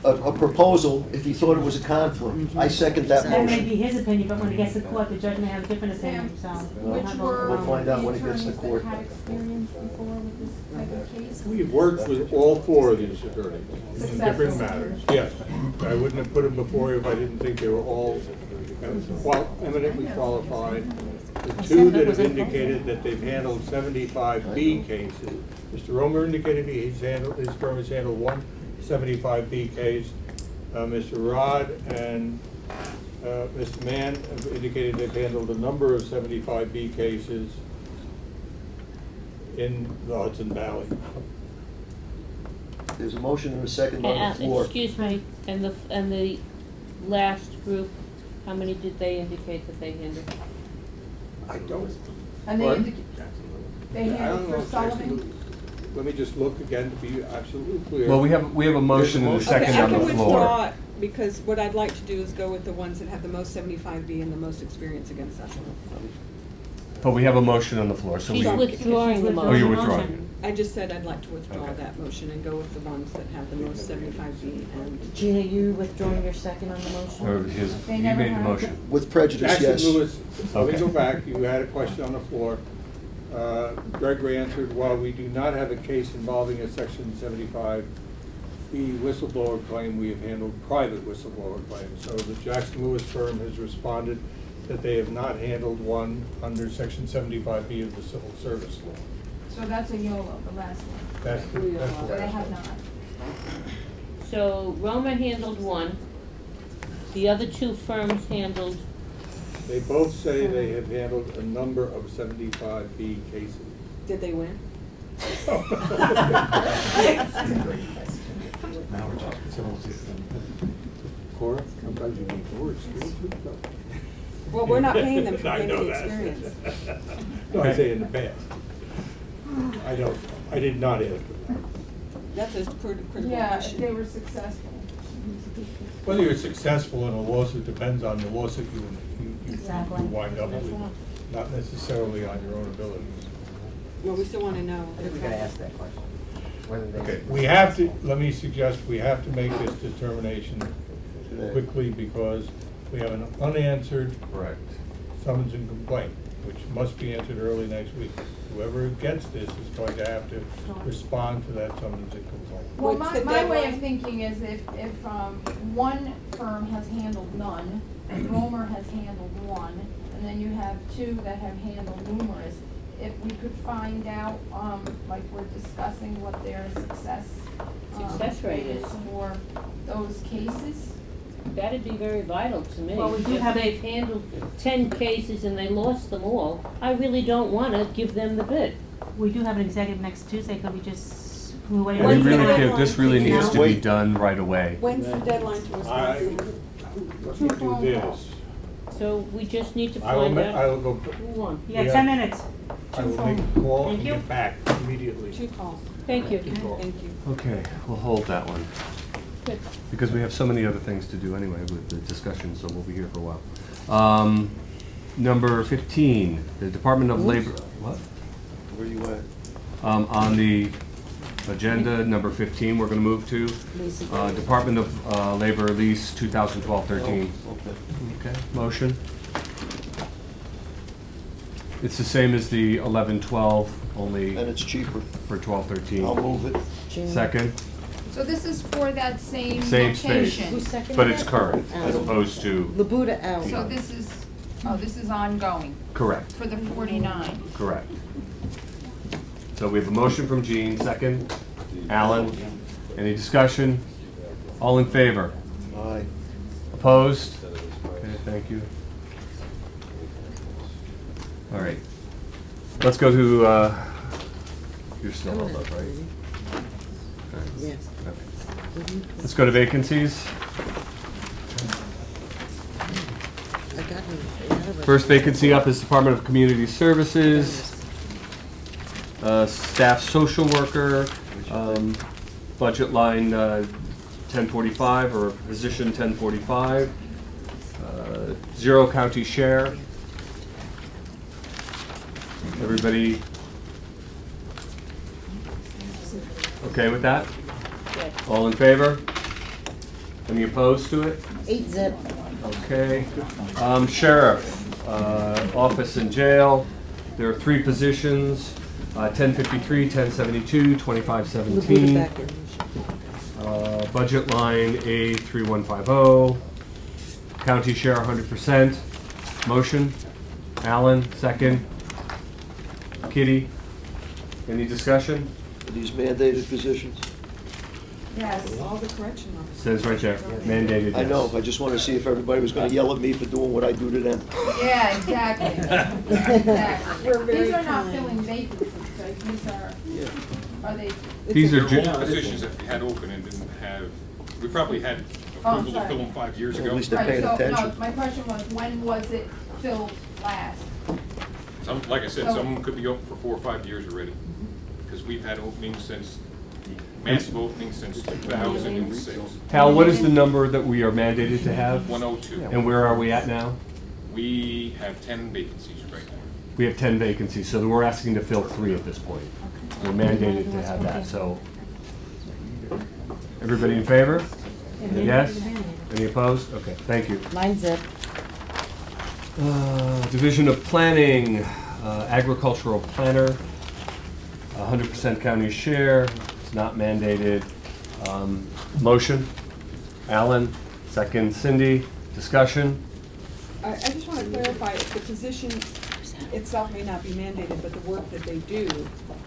a proposal if he thought it was a conflict. I second that that may motion. be his opinion, but when it gets to court, the judge may have a different opinion, so. Well, we'll find out when it gets to court. Had experience before with this type of case? We've worked with all four of these attorneys in different Successful. matters, yes. I wouldn't have put them before you if I didn't think they were all eminently qualified. The two that have indicated that they've handled 75B cases. Mr. Romer indicated his firm has handled one 75B case. Mr. Rod and Mr. Mann have indicated they've handled a number of 75B cases in the Hudson Valley. There's a motion and a second on the floor. Excuse me, and the last group, how many did they indicate that they handled? I don't. And they Pardon? they I don't handled know for if Sullivan? actually- Let me just look again to be absolutely clear. Well, we have a motion and a second on the Okay, I can floor. withdraw it, because what I'd like to do is go with the ones that have the most 75B and the most experience against us. But we have a motion on the floor, so we. He's withdrawing the motion. Oh, you're withdrawing. I just said I'd like to withdraw Okay. that motion and go with the ones that have the most 75B and. Gina, you withdrawing your second on the motion? Or his, They you never made the have. motion. With prejudice, Jackson yes. Lewis, let me Okay. go back, you had a question on the floor. Gregory answered, while we do not have a case involving a section 75B whistleblower claim, we have handled private whistleblower claims. So the Jackson Lewis firm has responded that they have not handled one under section 75B of the Civil Service Law. So that's a YOLO, the last one. That's the So they last have one. not. So Roma handled one, the other two firms handled, They both say they have handled a number of 75B cases. Did they win? Now we're talking civil system. Cora, sometimes you need words. Well, we're not paying them for I gaining know the that. experience. No, I say in the past. I don't, I did not ask for that. That's a critical Yeah, if question. they were successful. Whether you're successful in a lawsuit depends on the lawsuit you Exactly. wind up with, not necessarily on your own abilities. Well, we still want to know. I think we gotta ask that question. Whether they. Okay, we have to, let me suggest, we have to make this determination quickly because we have an unanswered Correct. summons and complaint, which must be answered early next week. Whoever gets this is going to have to respond to that summons and complaint. Well, What's my, the my way deadline? of thinking is if one firm has handled none, and Romer has handled one, and then you have two that have handled numerous, if we could find out, like we're discussing what their success Rate is. for those cases. that'd be very vital to me. Well, we do If have- they've handled 10 cases and they lost them all, I really don't wanna give them the bid. We do have an executive next Tuesday, could we just, we wait? We When's the really deadline? can't, this really needs to be Wait. done right away. When's the deadline to I, respond? let me do this. So we just need to I will, find I out will go, who won. You got 10 minutes. I will make a call and Thank you. get back immediately. Two calls. Thank you. Thank you. Okay, we'll hold that one. Good. Because we have so many other things to do anyway with the discussion, so we'll be here for a while. Number 15, the Department of Labor, what? Where you at? On the agenda, number 15, we're gonna move to, Department of Labor lease 2012-13. Okay. Okay, motion? It's the same as the 11-12, only And it's cheaper. for 12-13. I'll move it. Second? So this is for that same Same space, location. but it's current, as opposed to, Labuda out. So this is ongoing correct, for the 49. correct. So we have a motion from Jean, second. Alan, any discussion? All in favor? Aye. Opposed? Okay, thank you. All right. Let's go to, you're still held up, right? All right. Yes. Okay. Let's go to vacancies. I got First vacancy up is Department of Community Services, staff social worker, budget line 1045 or position 1045, 0 county share. Everybody okay with that? All in favor? Any opposed to it? 8 zip. Okay. Sheriff, office and jail. There are 3 positions, 1053, 1072, 2517. Budget line A3150. County share 100%. Motion. Alan, second. Kitty, any discussion? Are these mandated positions? Yes. All the correction officers. Says right there, mandated. I yes. know, I just want to see if everybody was going to yell at me for doing what I do to them. Yeah, exactly. Exactly. We're very These are not kind. filling vacancies, right? These are they? These are They're old positions that we had open and didn't have, we probably had approval to sorry. fill them 5 years ago. At least they're Right, paying so, attention. no, my question was, when was it filled last? Some, like I said, So- some of them could be open for 4 or 5 years already. Because we've had openings since, massive openings since 2006. Hal, what is the number that we are mandated to have? 102. And where are we at now? We have 10 vacancies right now. We have 10 vacancies, so we're asking to fill 3 at this point. We're mandated to have that, so. Everybody in favor? Yes? Any opposed? Okay, thank you. 9 zip. Division of Planning, agricultural planner, 100% county share, it's not mandated. Motion, Alan, second Cindy, discussion. I just want to clarify, the position itself may not be mandated, but the work that they do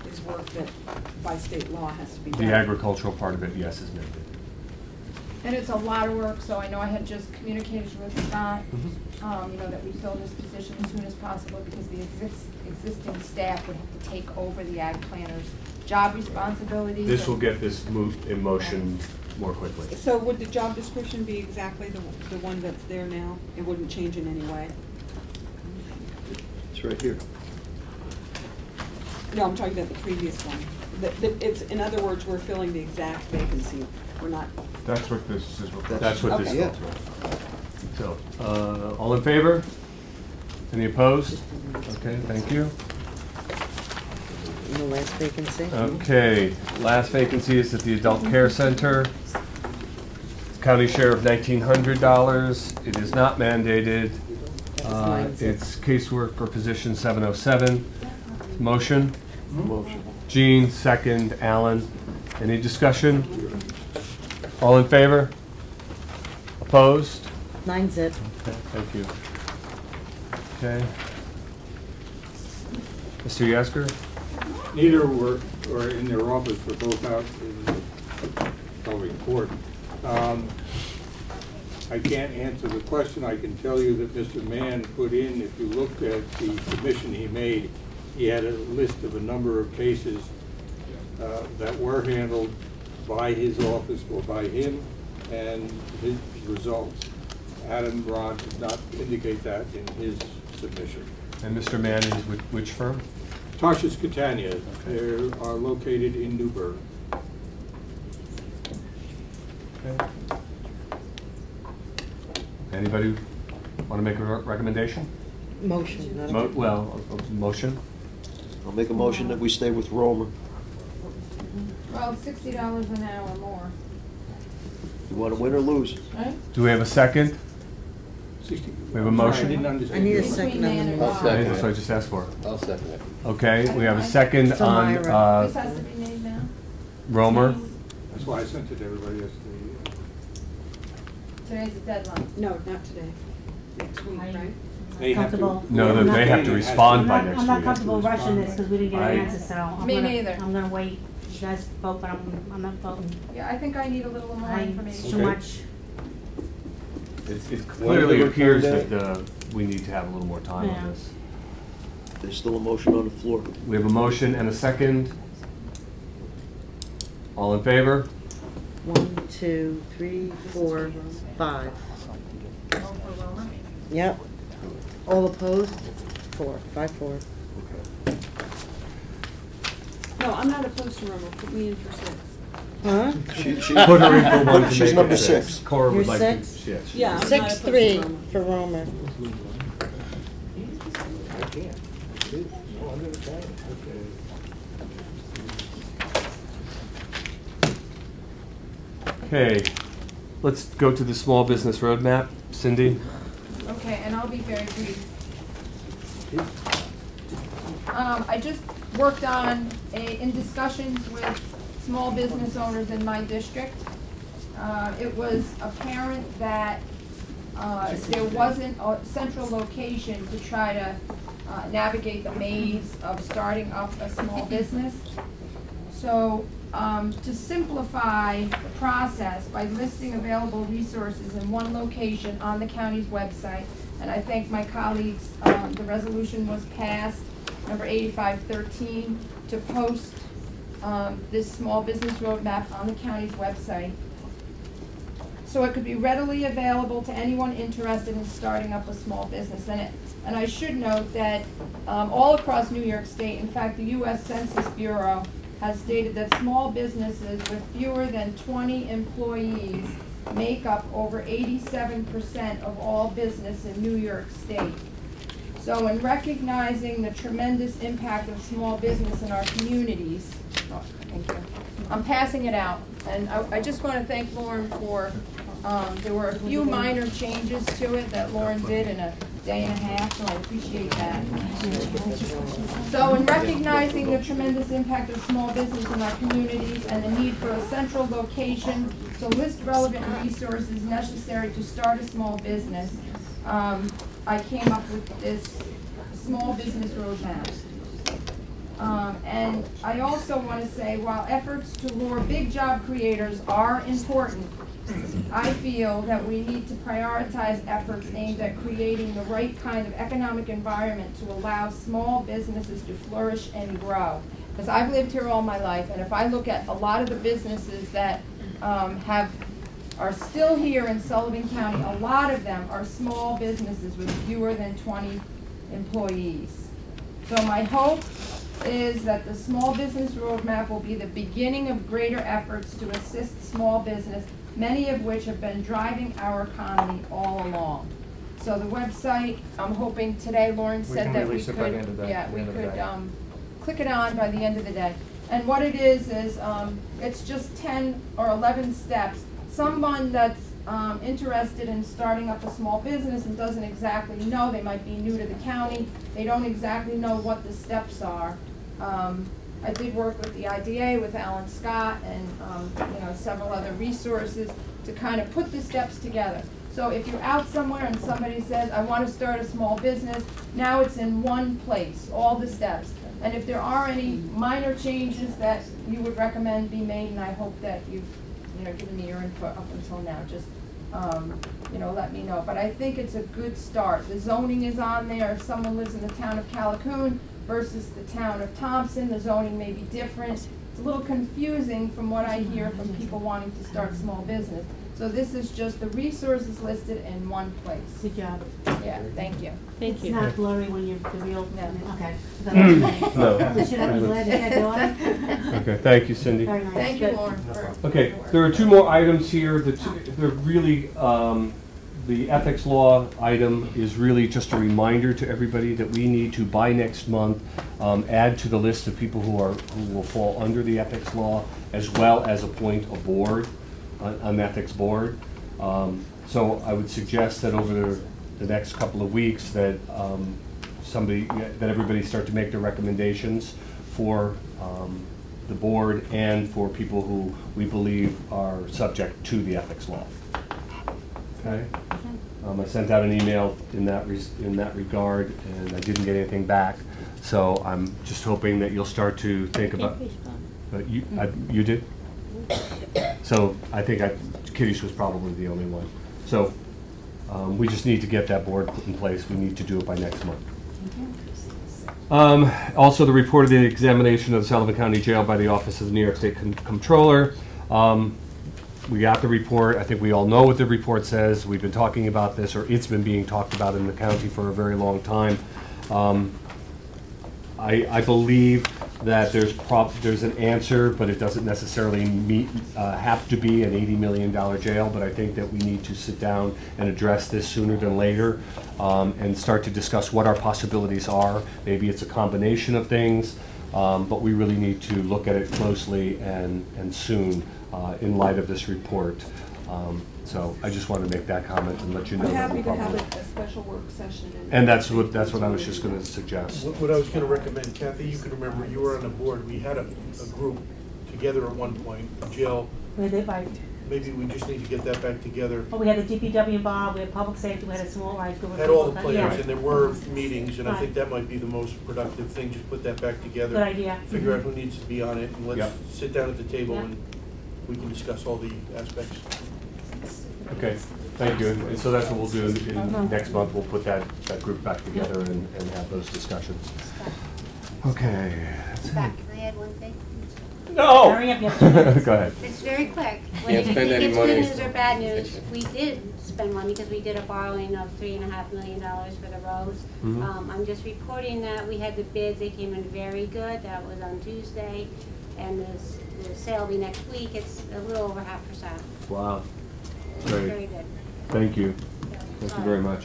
is work that by state law has to be done. The agricultural part of it, yes, is mandated. And it's a lot of work, so I know I had just communicated with Scott, you know, that we fill this position as soon as possible because the existing staff would have to take over the ag planner's job responsibilities. This will get this moved in motion more quickly. So would the job description be exactly the one that's there now? It wouldn't change in any way? It's right here. No, I'm talking about the previous one. It's, in other words, we're filling the exact vacancy. We're not. That's what this is. That's what this Okay. is. So, all in favor? Any opposed? Okay, thank you. The last vacancy. Okay, last vacancy is at the Adult Care Center. County share of $1,900. It is not mandated. It's caseworker position 707. Motion? Motion. Jean, second. Alan. Any discussion? All in favor? Opposed? 9 zip. Okay, thank you. Okay. Mr. Yasker? Neither were in their office, but both out in probably in court. I can't answer the question. I can tell you that Mr. Mann put in, if you looked at the submission he made, he had a list of a number of cases that were handled by his office or by him and his results. Adam Ron did not indicate that in his submission. And Mr. Mann is with which firm? Tarshish Catania, they are located in Newburgh. Okay. Anybody want to make a recommendation? Motion. not a- Motion? I'll make a motion that we stay with Romer. Well, $60 an hour more, You want to win or lose? right? Do we have a second? 60. We have a I'm sorry, motion? I didn't understand. I need a your- second on the I'll motion. second That's what I it. just asked for. I'll second it. Okay, we have a second From on Myra. This has to be made now? Romer. That's why I sent it to everybody yesterday. Today's the deadline. No, not today. Next week, right? They have to. Comfortable. No, I'm not- they have to respond I'm by not, next I'm not week. comfortable rushing this because we didn't get an I- answer, so I'm Me gonna, neither. I'm gonna wait. You guys vote, but I'm not voting. Yeah, I think I need a little more It's information. too much. It clearly appears that we need to have a little more time on Yeah. this. There's still a motion on the floor. We have a motion and a second. All in favor? 1, 2, 3, 4, 5. Yep. All opposed? 4, 5-4. No, I'm not opposed to Roma, put me in for 6. Huh? Put her in for one to She's make it number 6. 6. Cora would You're like 6? to, yes. Yeah, I'm not opposed to 6-3 Roma. for Romer. Okay, let's go to the small business roadmap. Cindy? Okay, and I'll be very brief. I just worked on in discussions with small business owners in my district. It was apparent that there wasn't a central location to try to navigate the maze of starting up a small business. So to simplify the process by listing available resources in one location on the county's website, and I thank my colleagues, the resolution was passed, number 8513, to post this small business roadmap on the county's website, so it could be readily available to anyone interested in starting up a small business. And I should note that all across New York State, in fact, the U.S. Census Bureau has stated that small businesses with fewer than 20 employees make up over 87% of all business in New York State. So in recognizing the tremendous impact of small business in our communities, thank you, I'm passing it out. And I just want to thank Lauren for, there were a few minor changes to it that Lauren did in a day and a half, so I appreciate that. So in recognizing the tremendous impact of small business in our communities and the need for a central location to list relevant resources necessary to start a small business, I came up with this small business roadmap. And I also want to say, while efforts to lure big job creators are important, I feel that we need to prioritize efforts aimed at creating the right kind of economic environment to allow small businesses to flourish and grow. Because I've lived here all my life, and if I look at a lot of the businesses that are still here in Sullivan County, a lot of them are small businesses with fewer than 20 employees. So my hope is that the small business roadmap will be the beginning of greater efforts to assist small business, many of which have been driving our economy all along. So the website, I'm hoping today, Lauren said that we could, yeah, we could click it on by the end of the day. And what it is it's just 10 or 11 steps. Someone that's interested in starting up a small business and doesn't exactly know, they might be new to the county, they don't exactly know what the steps are. I did work with the IDA, with Alan Scott, and several other resources to kind of put the steps together. So if you're out somewhere and somebody says, I want to start a small business, now it's in one place, all the steps. And if there are any minor changes that you would recommend be made, and I hope that you've given me your input up until now, just let me know. But I think it's a good start. The zoning is on there. If someone lives in the town of Callicoon versus the town of Thompson, the zoning may be different. It's a little confusing from what I hear from people wanting to start small business. So this is just the resources listed in one place. Good job. Yeah, thank you. It's not blurry when you're the real, okay. No. Should I be glad to have you on? Okay, thank you, Cindy. Very nice. Thank you, Good. Lauren. Okay, there are two more items here. They're really, the ethics law item is really just a reminder to everybody that we need to, by next month, add to the list of people who will fall under the ethics law, as well as appoint a board, an ethics board. So I would suggest that over the next couple of weeks that that everybody start to make their recommendations for the board and for people who we believe are subject to the ethics law. Okay. I sent out an email in that regard, and I didn't get anything back. So I'm just hoping that you'll start to think about. You did. So I think Kitty's was probably the only one. So we just need to get that board put in place. We need to do it by next month. Also, the report of the examination of the Sullivan County Jail by the Office of the New York State Comptroller. We got the report. I think we all know what the report says. We've been talking about this, or it's been being talked about in the county for a very long time. I believe that there's an answer, but it doesn't necessarily have to be an $80 million jail, but I think that we need to sit down and address this sooner than later, and start to discuss what our possibilities are. Maybe it's a combination of things, but we really need to look at it closely and soon in light of this report. So I just wanted to make that comment and let you know. I'm that happy we'll to have probably- a special work session. And that's what I was just going to suggest. What I was going to recommend, Kathy, you can remember, you were on the board, we had a group together at one point, jail. Maybe we just need to get that back together. Well, we had the DPW involved, we had public safety, we had a small rights group. Had all the players, Yeah. and there were meetings, and I Right. think that might be the most productive thing, just put that back together. Good idea. Figure out who needs to be on it, and let's Yep. sit down at the table Yep. and we can discuss all the aspects. Okay, thank you. And so that's what we'll do next month. We'll put that group back together and have those discussions. Okay. Back, can I add one thing? No! Hurry up, you have 2 minutes. Go ahead. It's very quick. Can't Whether you spend think any it's money. good news or bad news, we did spend money because we did a borrowing of $3.5 million for the roads. Mhm. I'm just reporting that we had the bids, they came in very good. That was on Tuesday. And the sale will be next week. It's a little over 0.5%. Wow. Very Great. good. Thank you. Thank you very much.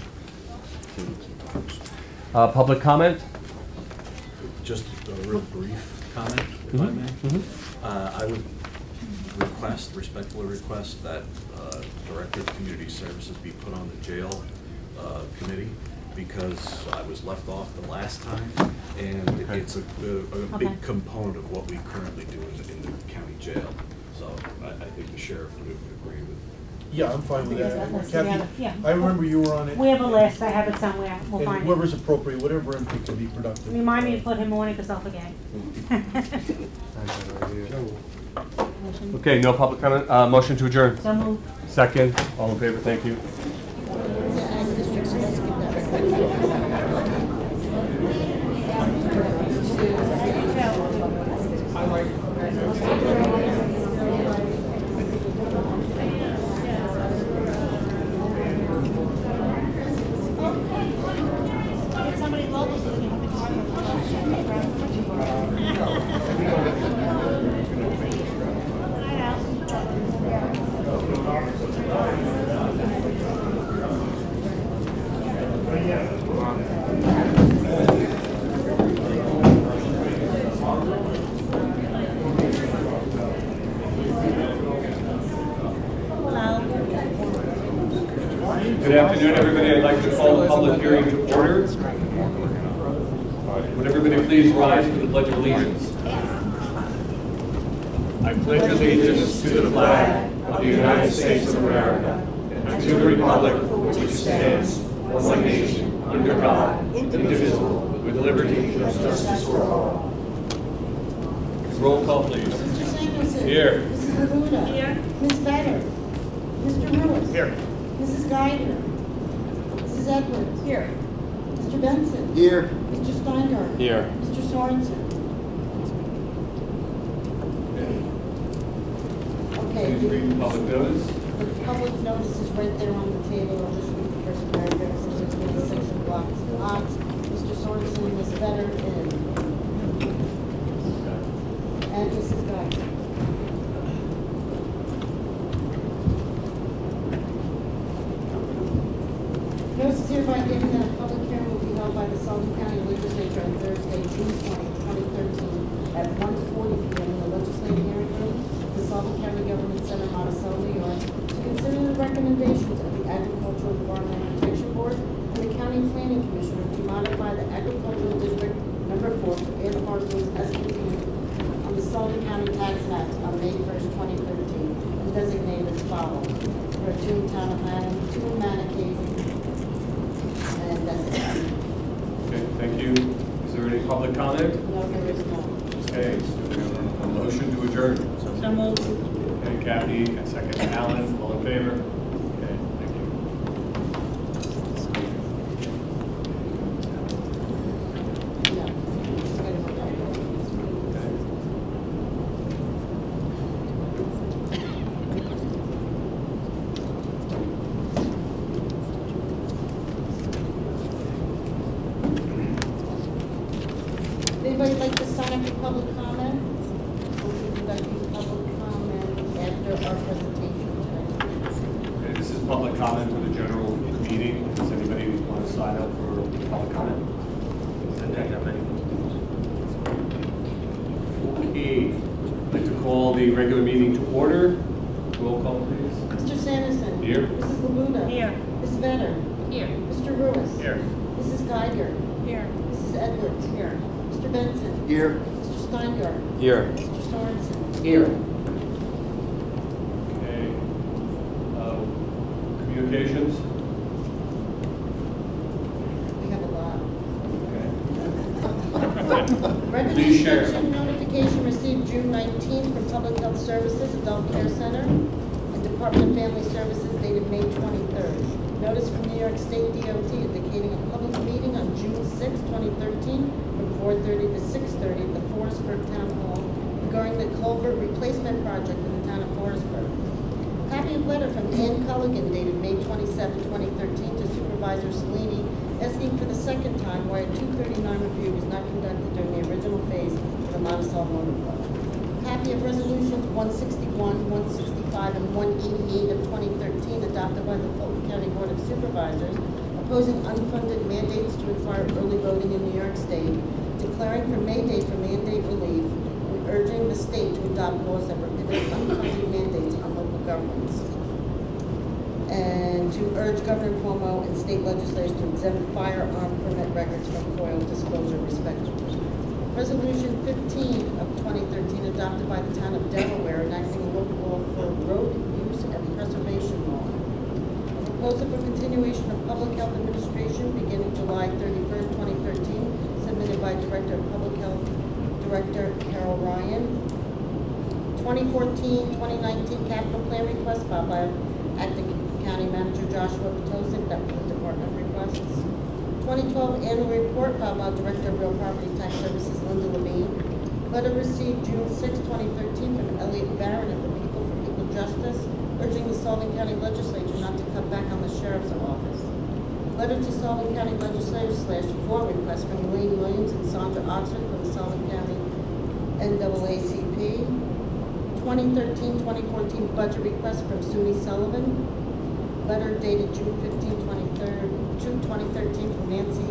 Public comment? Just a real brief comment, if I may. I would respectfully request that Director of Community Services be put on the jail committee, because I was left off the last time, and it's a big component of what we currently do in the county jail. So I think the sheriff would agree with. Yeah, I'm fine with that. Let's Kathy, together, yeah. I remember you were on it. We have a list, I have it somewhere, we'll And find it. whoever's appropriate, whatever input can be productive. Remind me to put him on it, because I'll forget. Okay, no public comment. Motion to adjourn. So moved. Second. All in favor, thank you. Good afternoon, everybody. I'd like to call the public hearing to order. Would everybody please rise for the Pledge of Allegiance? I pledge allegiance to the flag of the United States of America and to the republic for which it stands, one nation, under God, indivisible, with liberty and justice for all. Roll call, please. Mr. Samuelson. Here. Mrs. Labuda. Here. Ms. Vedder. Mr. Lewis. Here. Mrs. Geiger. Mrs. Edwards. Here. Mr. Benson. Here. Mr. Steingart. Here. Mr. Sorensen. Okay. Please read the public notice. The public notice is right there on the table. I'll just read the first paragraph since it's been a section blocks. Mr. Sorensen and Ms. Vedder and Mrs. Geiger. Notice is hereby given that a public hearing will be held by the Sullivan County Legislature on Thursday, June 20, 2013, at 1:40 p.m. in the legislative hearing room of the Sullivan County Government Center, Monticello, New York, to consider the recommendations of the Agricultural Environmental Protection Board and the County Planning Commissioner to modify the Agricultural District Number 4 for air parcels as contained on the Sullivan County Tax Map on May 1st, 2013, and designate as follows: for Toon Town of Manning, Toon Manacave, and that's it. Okay, thank you. Is there any public comment? No, there is not. Okay, so we have a motion to adjourn. So moved. Okay, Kathy, and second Alan, all in favor? Okay, thank you. public comment? We'll be conducting public comment after our presentation today. Okay, this is public comment for the general meeting. Does anybody want to sign up for public comment? Okay. I'd like to call the regular meeting to order. Roll call, please. Mr. Sanderson. Here. Mrs. Labuda. Here. Ms. Vedder. Here. Mr. Lewis. Here. Mrs. Geiger. Here. Mrs. Edwards. Here. Mr. Benson. Here. Mr. Steingart. Here. Mr. Sorensen. Here. Okay. Communications. We have a lot. Okay. Record Please share. inspection notification received June 19th from Public Health Services, Adult Care Center, and Department of Family Services dated May 23rd. Notice from New York State DOT indicating a public meeting on June 6, 2013, from 4:30 to 6:30 at the Forestburg Town Hall regarding the culvert replacement project in the town of Forestburg. Copy of letter from Ann Culligan dated May 27, 2013 to Supervisor Salini asking for the second time why a 239 review was not conducted during the original phase of the Monticello Motor Club. Copy of resolutions 161, 165, and 188 of 2013 adopted by the Fulton County Board of Supervisors opposing unfunded mandates to require early voting in New York State, declaring for May Day for mandate relief, and urging the state to adopt laws that prohibit unfunded mandates on local governments. And to urge Governor Cuomo and state legislators to exempt firearm permit records from FOIL disclosure respectively. Resolution 15 of 2013 adopted by the town of Delaware enacting a local law for road use and preservation law. A proposal for continuation of public health administration beginning July 31st, 2013, submitted by Director of Public Health Director Carol Ryan. 2014-2019 capital plan request filed by Acting County Manager Joshua Potosik, that was the department requests. 2012 annual report filed by Director of Real Property Tax Services Linda Levine. Letter received June 6, 2013 from Elliot Barron of the People for Equal Justice, urging the Sullivan County Legislature not to cut back on the Sheriff's Office. Letter to Sullivan County Legislature / floor request from Elaine Williams and Sandra Oxford from the Sullivan County NAACP. 2013-2014 budget request from SUNY Sullivan. Letter dated June 15, 2013 from Nancy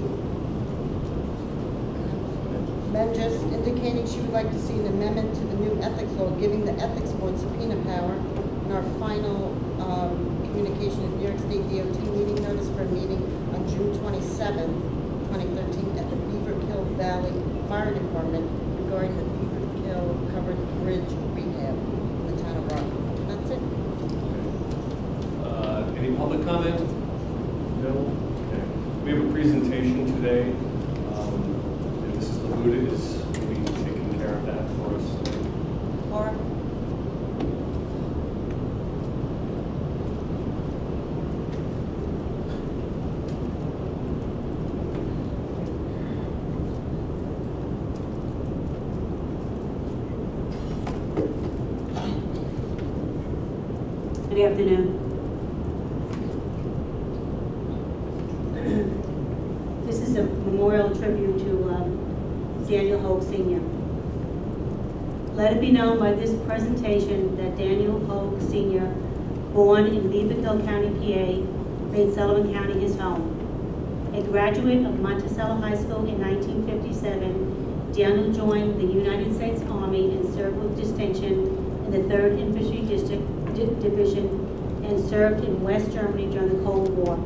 Menges indicating she would like to see an amendment to the new ethics law giving the ethics board subpoena power. And our final communication of New York State DOT meeting notice for a meeting on June 27, 2013 at the Beaver Kill Valley Fire Department regarding the Beaver Kill Covered Bridge rehab in the town of Rockland. That's it. Any public comment? No? Okay. We have a presentation today, and Mrs. Labuda is going to be taking care of that for us. Laura? Good afternoon. This is a memorial tribute to Daniel Hogue Sr. Let it be known by this presentation that Daniel Hogue Sr., born in Beaverville County, PA, made Sullivan County his home. A graduate of Monticello High School in 1957, Daniel joined the United States Army and served with distinction in the 3rd Infantry Division and served in West Germany during the Cold War.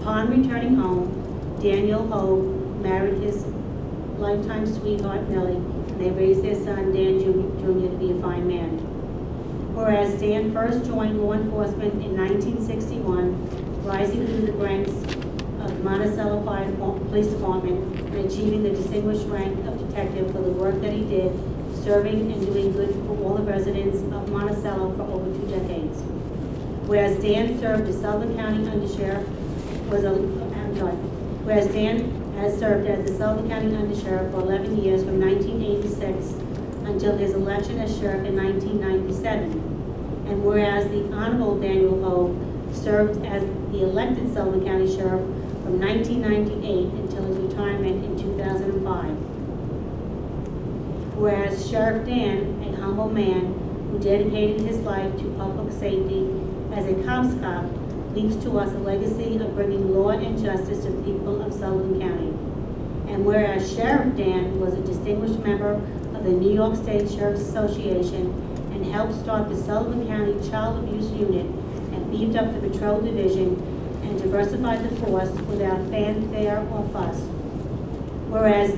Upon returning home, Daniel Hogue married his lifetime sweetheart, Millie, and they raised their son, Dan Jr. to be a fine man. Whereas Dan first joined law enforcement in 1961, rising through the ranks of the Monticello Police Department and achieving the distinguished rank of detective for the work that he did, serving and doing good for all the residents of Monticello for over 2 decades. Whereas Dan served as Sullivan County Undersheriff, whereas Dan has served as the Sullivan County Undersheriff for 11 years from 1986 until his election as sheriff in 1997. And whereas the Honorable Daniel Hogue served as the elected Sullivan County Sheriff from 1998 until his retirement in 2005. Whereas Sheriff Dan, a humble man who dedicated his life to public safety as a cops cop, leaves to us a legacy of bringing law and justice to the people of Sullivan County. And whereas Sheriff Dan was a distinguished member of the New York State Sheriff's Association and helped start the Sullivan County Child Abuse Unit and beefed up the patrol division and diversified the force without fanfare or fuss. Whereas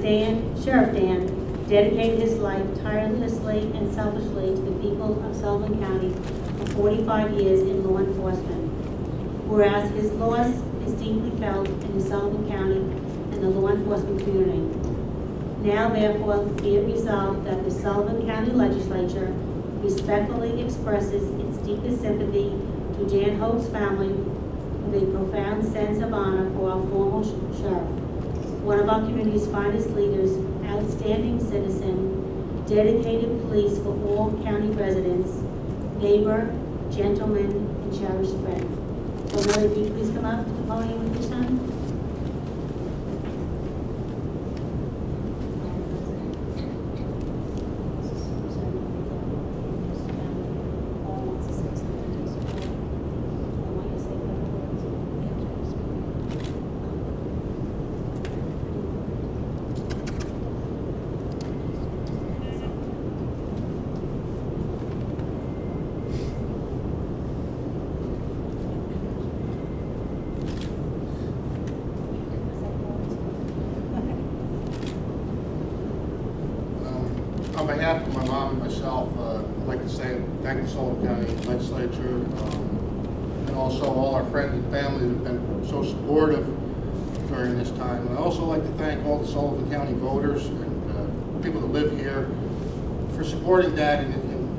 Sheriff Dan dedicated his life tirelessly and selfishly to the people of Sullivan County for 45 years in law enforcement. Whereas his loss is deeply felt in Sullivan County and the law enforcement community. Now therefore be it resolved that the Sullivan County Legislature respectfully expresses its deepest sympathy to Dan Hope's family with a profound sense of honor for our former sheriff, one of our community's finest leaders, outstanding citizen, dedicated police for all county residents, neighbor, gentleman, and cherished friend. So Mary, will you please come up to the podium with your son? On behalf of my mom and myself, I'd like to say thank the Sullivan County Legislature and also all our friends and family that have been so supportive during this time. And I'd also like to thank all the Sullivan County voters and people that live here for supporting Dad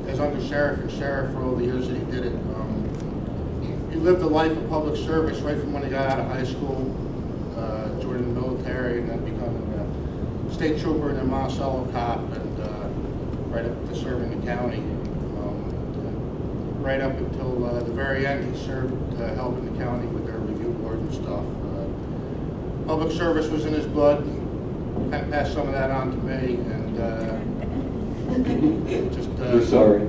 as undersheriff and sheriff for all the years that he did it. He lived a life of public service right from when he got out of high school, joining the military, and then becoming a state trooper and then Monticello cop, and right up to serving the county. Right up until the very end, he served helping the county with their review board and stuff. Public service was in his blood. He kind of passed some of that on to me, and just We're sorry.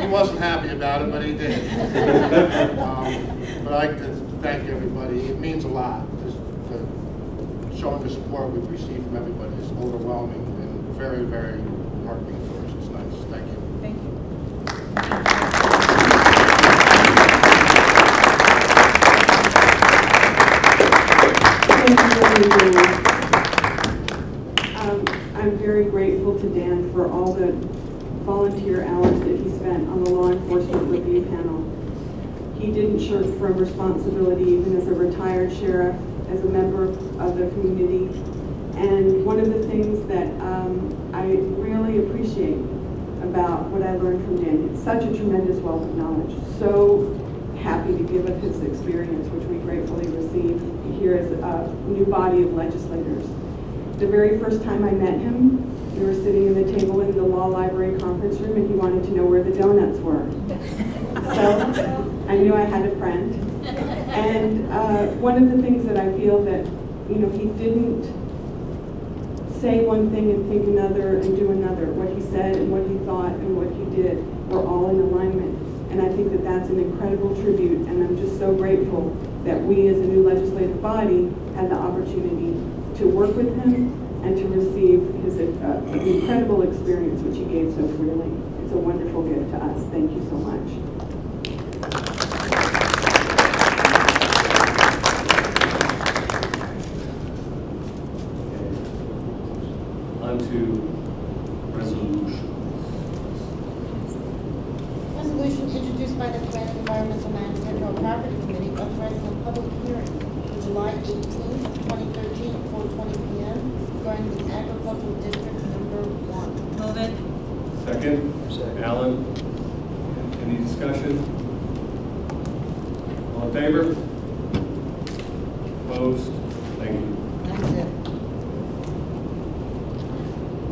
he wasn't happy about it, but he did. But I'd like to thank everybody. It means a lot. Just showing the support we've received from everybody is overwhelming and very, very heartening for us. It's nice. Thank you. Thank you. I'm very grateful to Dan for all the volunteer hours that he spent on the law enforcement review panel. He didn't shirk from responsibility even as a retired sheriff, as a member of the community. And one of the things that I really appreciate about what I learned from Dan, it's such a tremendous wealth of knowledge. So happy to give up his experience, which we gratefully receive here as a new body of legislators. The very first time I met him, we were sitting at the table in the law library conference room, and he wanted to know where the donuts were. So I knew I had a friend. And one of the things that I feel that, he didn't say one thing and think another and do another. What he said and what he thought and what he did were all in alignment. And I think that that's an incredible tribute, and I'm just so grateful that we as a new legislative body had the opportunity to work with him and to receive his incredible experience, which he gave so freely. It's a wonderful gift to us. Thank you so much. On to resolution. Resolution introduced by the Planning, Environmental Management, or Property Committee authorizing a public hearing on July 18, 2013, 4:20 p.m. regarding the agricultural district number 1. Move it. Second. Alan. Any discussion? All in favor? Opposed? Thank you. That's it.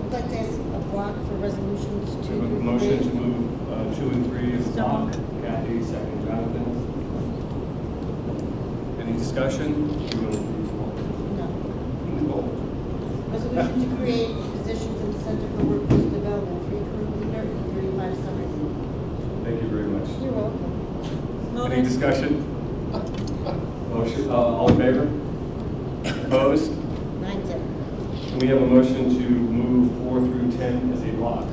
I'd like to ask a block for resolutions 2 We have a through motion 3. to move 2 and 3 as a block. Kathy, second. Jonathan. Any discussion? No. Nicole. Resolution to create positions in the Center for Workforce Development, free crew leader and 35 summers. Thank you very much. You're welcome. Any discussion? Motion, all in favor? Opposed? 9-0. We have a motion to move 4 through 10 as a block.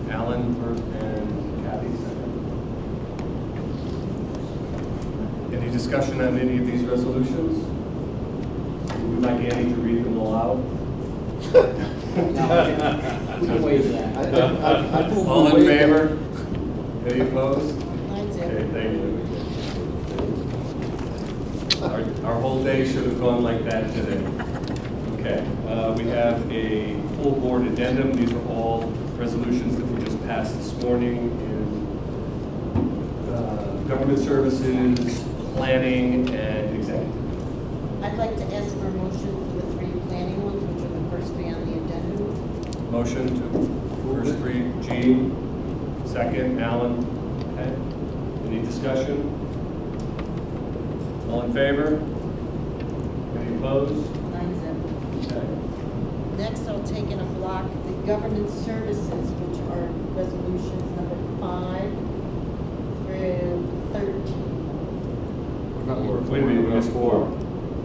Alan, first, and Kathy, second. Any discussion on any of these resolutions? Would we like Annie to read them aloud? We can waive that. All in favor? Any opposed? 9-0. Okay, thank you. Our whole day should have gone like that today. Okay, we have a full board addendum. These are all resolutions that we just passed this morning in government services, planning, and executive. I'd like to ask for a motion for the 3 planning ones, which are the first 3 on the addendum. Motion to first 3, Jean. Second, Alan. Okay. Any discussion? All in favor? Any opposed? 9-0. Okay. Next, I'll take in a block the government services, which are resolutions number 5 through 13. Wait a minute, we have 4.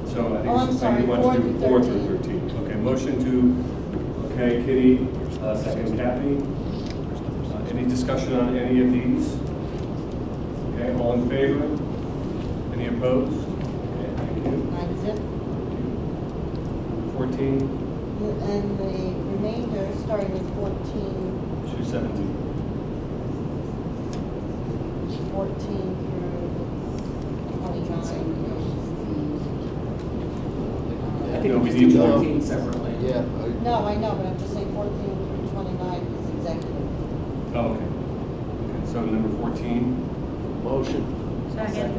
So I think Oh, I'm sorry, you want 4 to do through 4 through 13. Okay, motion to, okay, Kitty, second Kathy. Any discussion on any of these? Okay, all in favor? Any opposed? Okay, thank you. 9-0. 14 And the remainder, starting with 14, to 17. 14 through 29. I think No, we we just need do more. 14 separately. Yeah. No, I know, but I'm just saying 14 through 29 is executive. Oh, okay. Okay, so number 14. Motion. Second.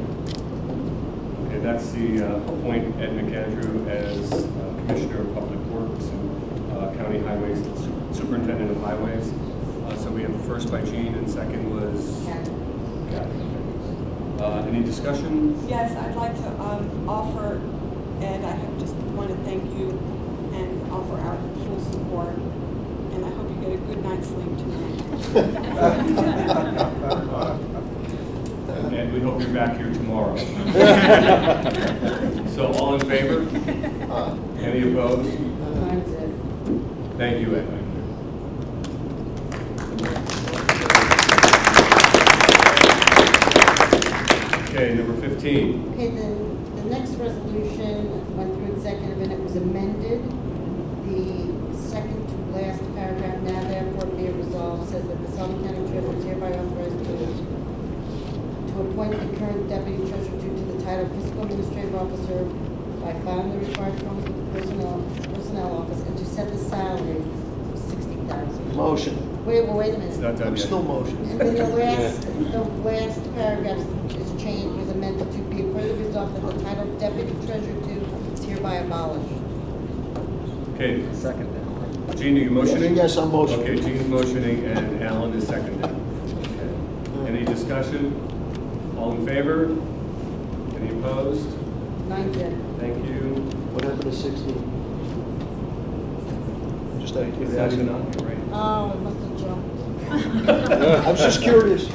Okay, that's the appoint Ed McAndrew as Commissioner of Public Works and County Highways, Superintendent of Highways. So we have first by Jean and second was Kathy. Any discussion? Yes, I'd like to offer, Ed, I just want to thank you and offer our full support. And I hope you get a good night's sleep tonight. And we hope you're back here tomorrow. So all in favor? Any opposed? Thank you, Ed. Okay, number 15. Okay, the next resolution went through executive and it was amended. The second to last paragraph, now therefore be it resolved, says that the Sullivan County Treasurer is hereby authorized to appoint the current Deputy Treasurer to the title of Fiscal Administrative Officer by filing the required forms with the personnel office and to set the salary of $60,000. Motion. Wait a minute. It's not done I'm yet. still motion. And then the last paragraph is changed, was amended to be further resolved that the title of Deputy Treasurer to is hereby abolished. Okay, Second. Jean, are you motioning? Yes, I'm motioning. Okay, Jean's motioning and Alan is seconding. Okay. Any discussion? All in favor? Any opposed? 9-0. Thank you. What happened to 16? Just out of It's not even curiosity. on here, right? Oh, it must have jumped. I was just curious.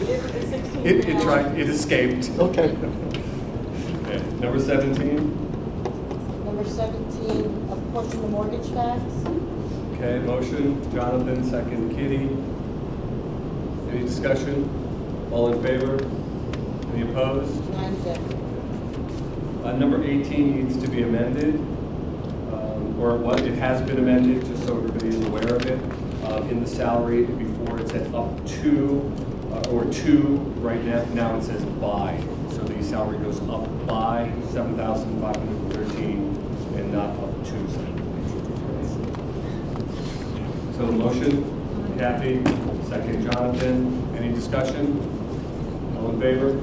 It escaped. Okay. Okay, number 17. Number 17, apportion the mortgage tax. Okay, motion, Jonathan, second, Kitty. Any discussion? All in favor? Any opposed? 9-0. Number 18 needs to be amended, or what, it has been amended, just so everybody is aware of it. In the salary, before it said up to, or to, right now it says by. So the salary goes up by $7,513 and not up to $7,513. So the motion, Kathy, second Jonathan. Any discussion? All in favor?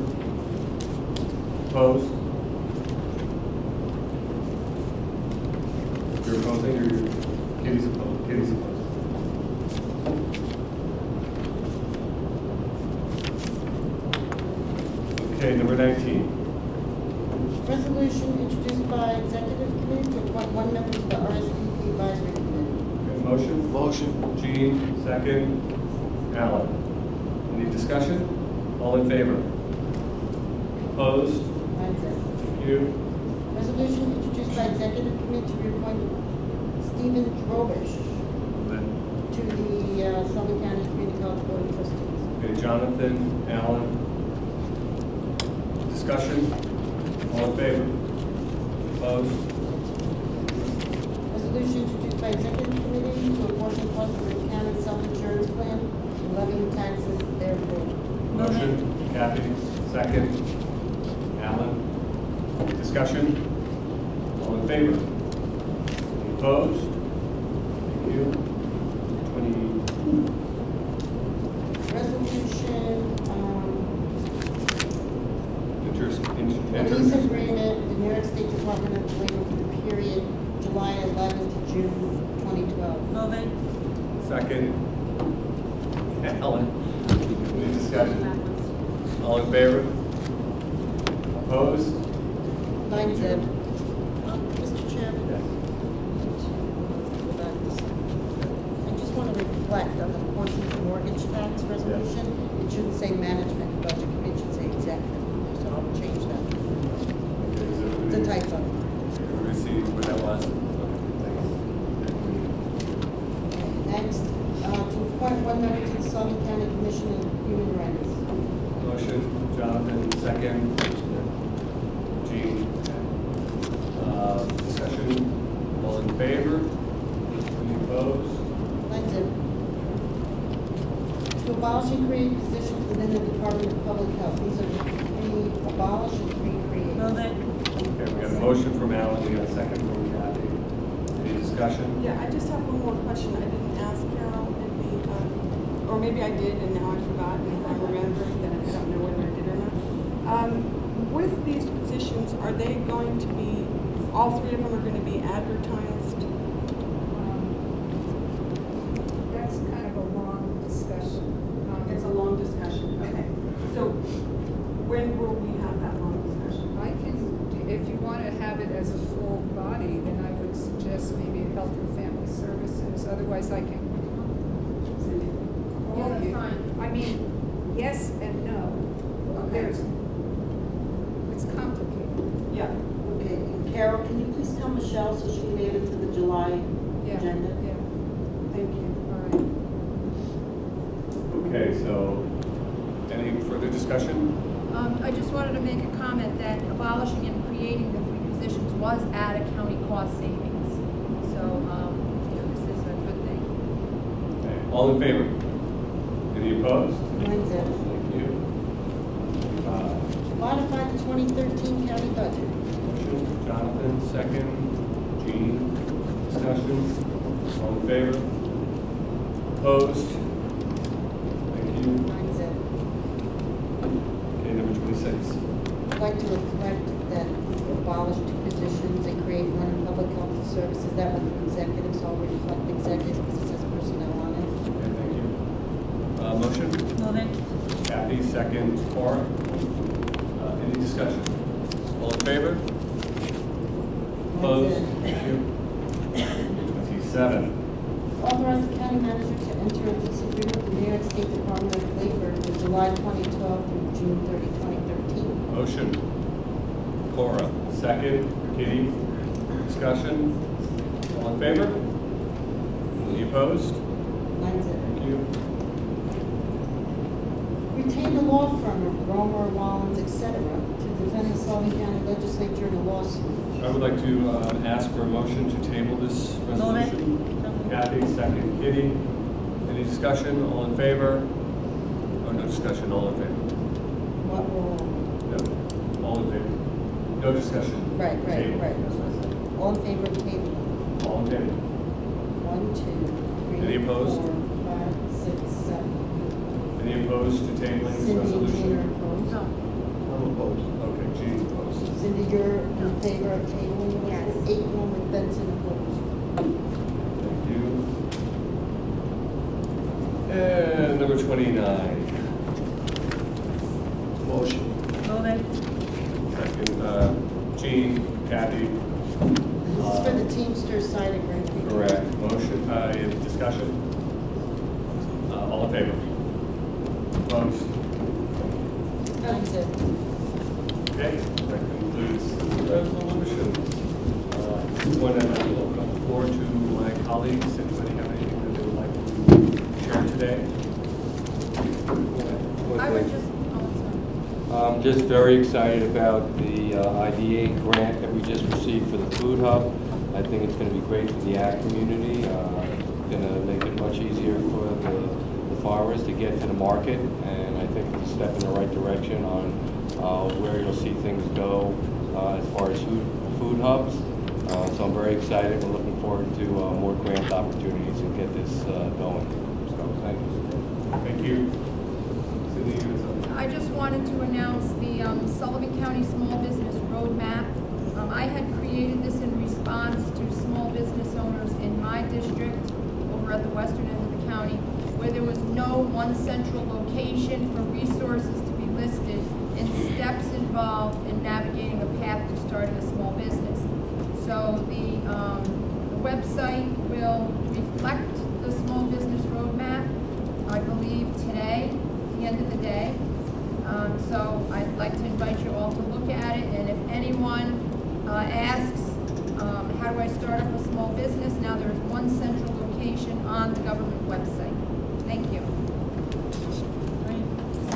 Opposed? You're opposing or Kitty's opposed? Kitty's opposed. Okay, number 19. Resolution introduced by Executive Committee to appoint one member to the RSVP Advisory Committee. motion? Motion. Gene, second. Alan. Any discussion? All in favor? Opposed? That's it. Thank you. Resolution introduced by Executive Committee to reappoint Stephen Drobish to the Sullivan County Community College Board of Trustees. Okay, Jonathan, Alan. Discussion? All in favor? Opposed? Resolution introduced by Executive Committee to apportion costs for the county self-insurance plan and levying taxes therefore. Motion, Kathy, second. Alan. Discussion? All in favor? Any opposed? Thank you. 20. Resolution, Enter. lease agreement with the New York State Department of Labor for the period July 11th to June 2012. Move it. Second. Alan. Any discussion? All in favor? Opposed? 9-0. Mr. Chairman? Yes. I just want to reflect on the portion of mortgage tax resolution. It shouldn't say management and budget committee, it should say executive. So I'll change that. It's a typo. We'll see what that was. Next, to appoint one member to the Sullivan County Commission on Human Rights. Motion, Jonathan, second. Gene. Discussion, all in favor? Any opposed? That's it. To abolish and create positions within the Department of Public Health. These are three abolish and three create. Move it. Okay, we got a motion from Alan, we got a second from Kathy. Any discussion? Yeah, I just have one more question. I didn't ask Carol at the, or maybe I did and now I've forgotten. I remember that I don't know whether I did or not. With these positions, are they going to be, all three of them are going to be advertised? That's kind of a long discussion. It's a long discussion. Okay. So when will we have that long discussion? I can, if you want to have it as a full body, then I would suggest maybe Health and Family Services. Otherwise, I can call Yeah, that's you. fine. I mean, yes and no. It's complicated. Yeah. Okay, and Carol, can you please tell Michelle so she can add it to the July agenda? Yeah. Thank you. All right. Okay, so any further discussion? I just wanted to make a comment that abolishing and creating the three positions was at a county cost savings. So, this is a good thing. Okay, all in favor? Any opposed? 9-0. Thank you. Modify the 2013 county budget. Motion, Jonathan, second. Gene, discussion. All in favor? Opposed? Thank you. 9-0. Okay, number 26. I'd like to reflect that we abolished two positions and create one in public health services. That went through executive, so I'll reflect executive because it says personnel on it. Okay, thank you. Motion? Move it. Kathy, second. Cora? Any discussion? All in favor? Opposed? Thank you. 27. Authorize the county manager to enter a lease agreement with the New York State Department of Labor for July 2012 through June 30, 2013. Motion. Cora, second. Kitty, discussion? All in favor? Any opposed? 9-0. Thank you. Retain the law firm of Romer, Wallens, etc. to defend the Sullivan County Legislature in a lawsuit. I would like to ask for a motion to table this resolution. Kathy, second. Kitty, any discussion? All in favor? Oh, no discussion. All in favor? What will? No. All in favor? No discussion. Right. Table. That's what I said. All in favor of table? All in favor? 1, 2, 3, Any opposed? 4, 5, 6, 7. Any opposed to tabling this Cindy and Jean are resolution? opposed? No. I'm opposed. Okay, Jean's opposed. Cindy, you're in favor of tabling? Yes. 8-1 with Benson opposed. Thank you. And number 29. Motion. Move it. Second, Jean, Kathy. This is for the Teamsters side agreement. Correct. Motion, any discussion? All in favor? Opposed? That's it. Okay, that concludes the resolution. Want to open up the floor to my colleagues. Anybody have anything that they would like to share today? I would just, I'm just very excited about the IDA grant that we just received for the food hub. I think it's going to be great for the ag community. It's going to make it much easier for the farmers to get to the market, and I think it's a step in the right direction on where you'll see things go as far as food hubs. So I'm very excited. We're looking forward to more grant opportunities and get this going. So thank you. Thank you. I just wanted to announce the Sullivan County Small Business Roadmap. I had created this in response to small business owners in my district over at the western end of the county, where there was no one central location for resources to be listed and steps involved in navigating a path to starting a small business. So the website will reflect the small business roadmap, I believe today, at the end of the day. So I'd like to invite you all to look at it, and if anyone asks, how do I start up a small business? Now there's one central location on the government website. Thank you.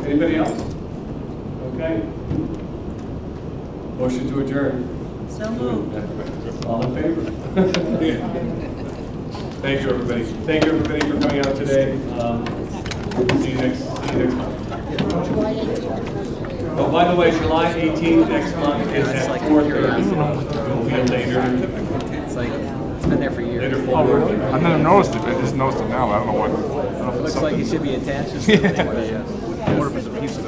Anybody else? Okay. Motion to adjourn. So moved. All in favor? Thank you, everybody. Thank you, everybody, for coming out today. See you next month. Oh, by the way, July 18th next month is at 4:30. It'll be later. It's like, it's been there for years. Later forward. I've never noticed it. I just noticed it now. I don't know what. It looks like it should be attached. Yeah. I wonder if it's a piece of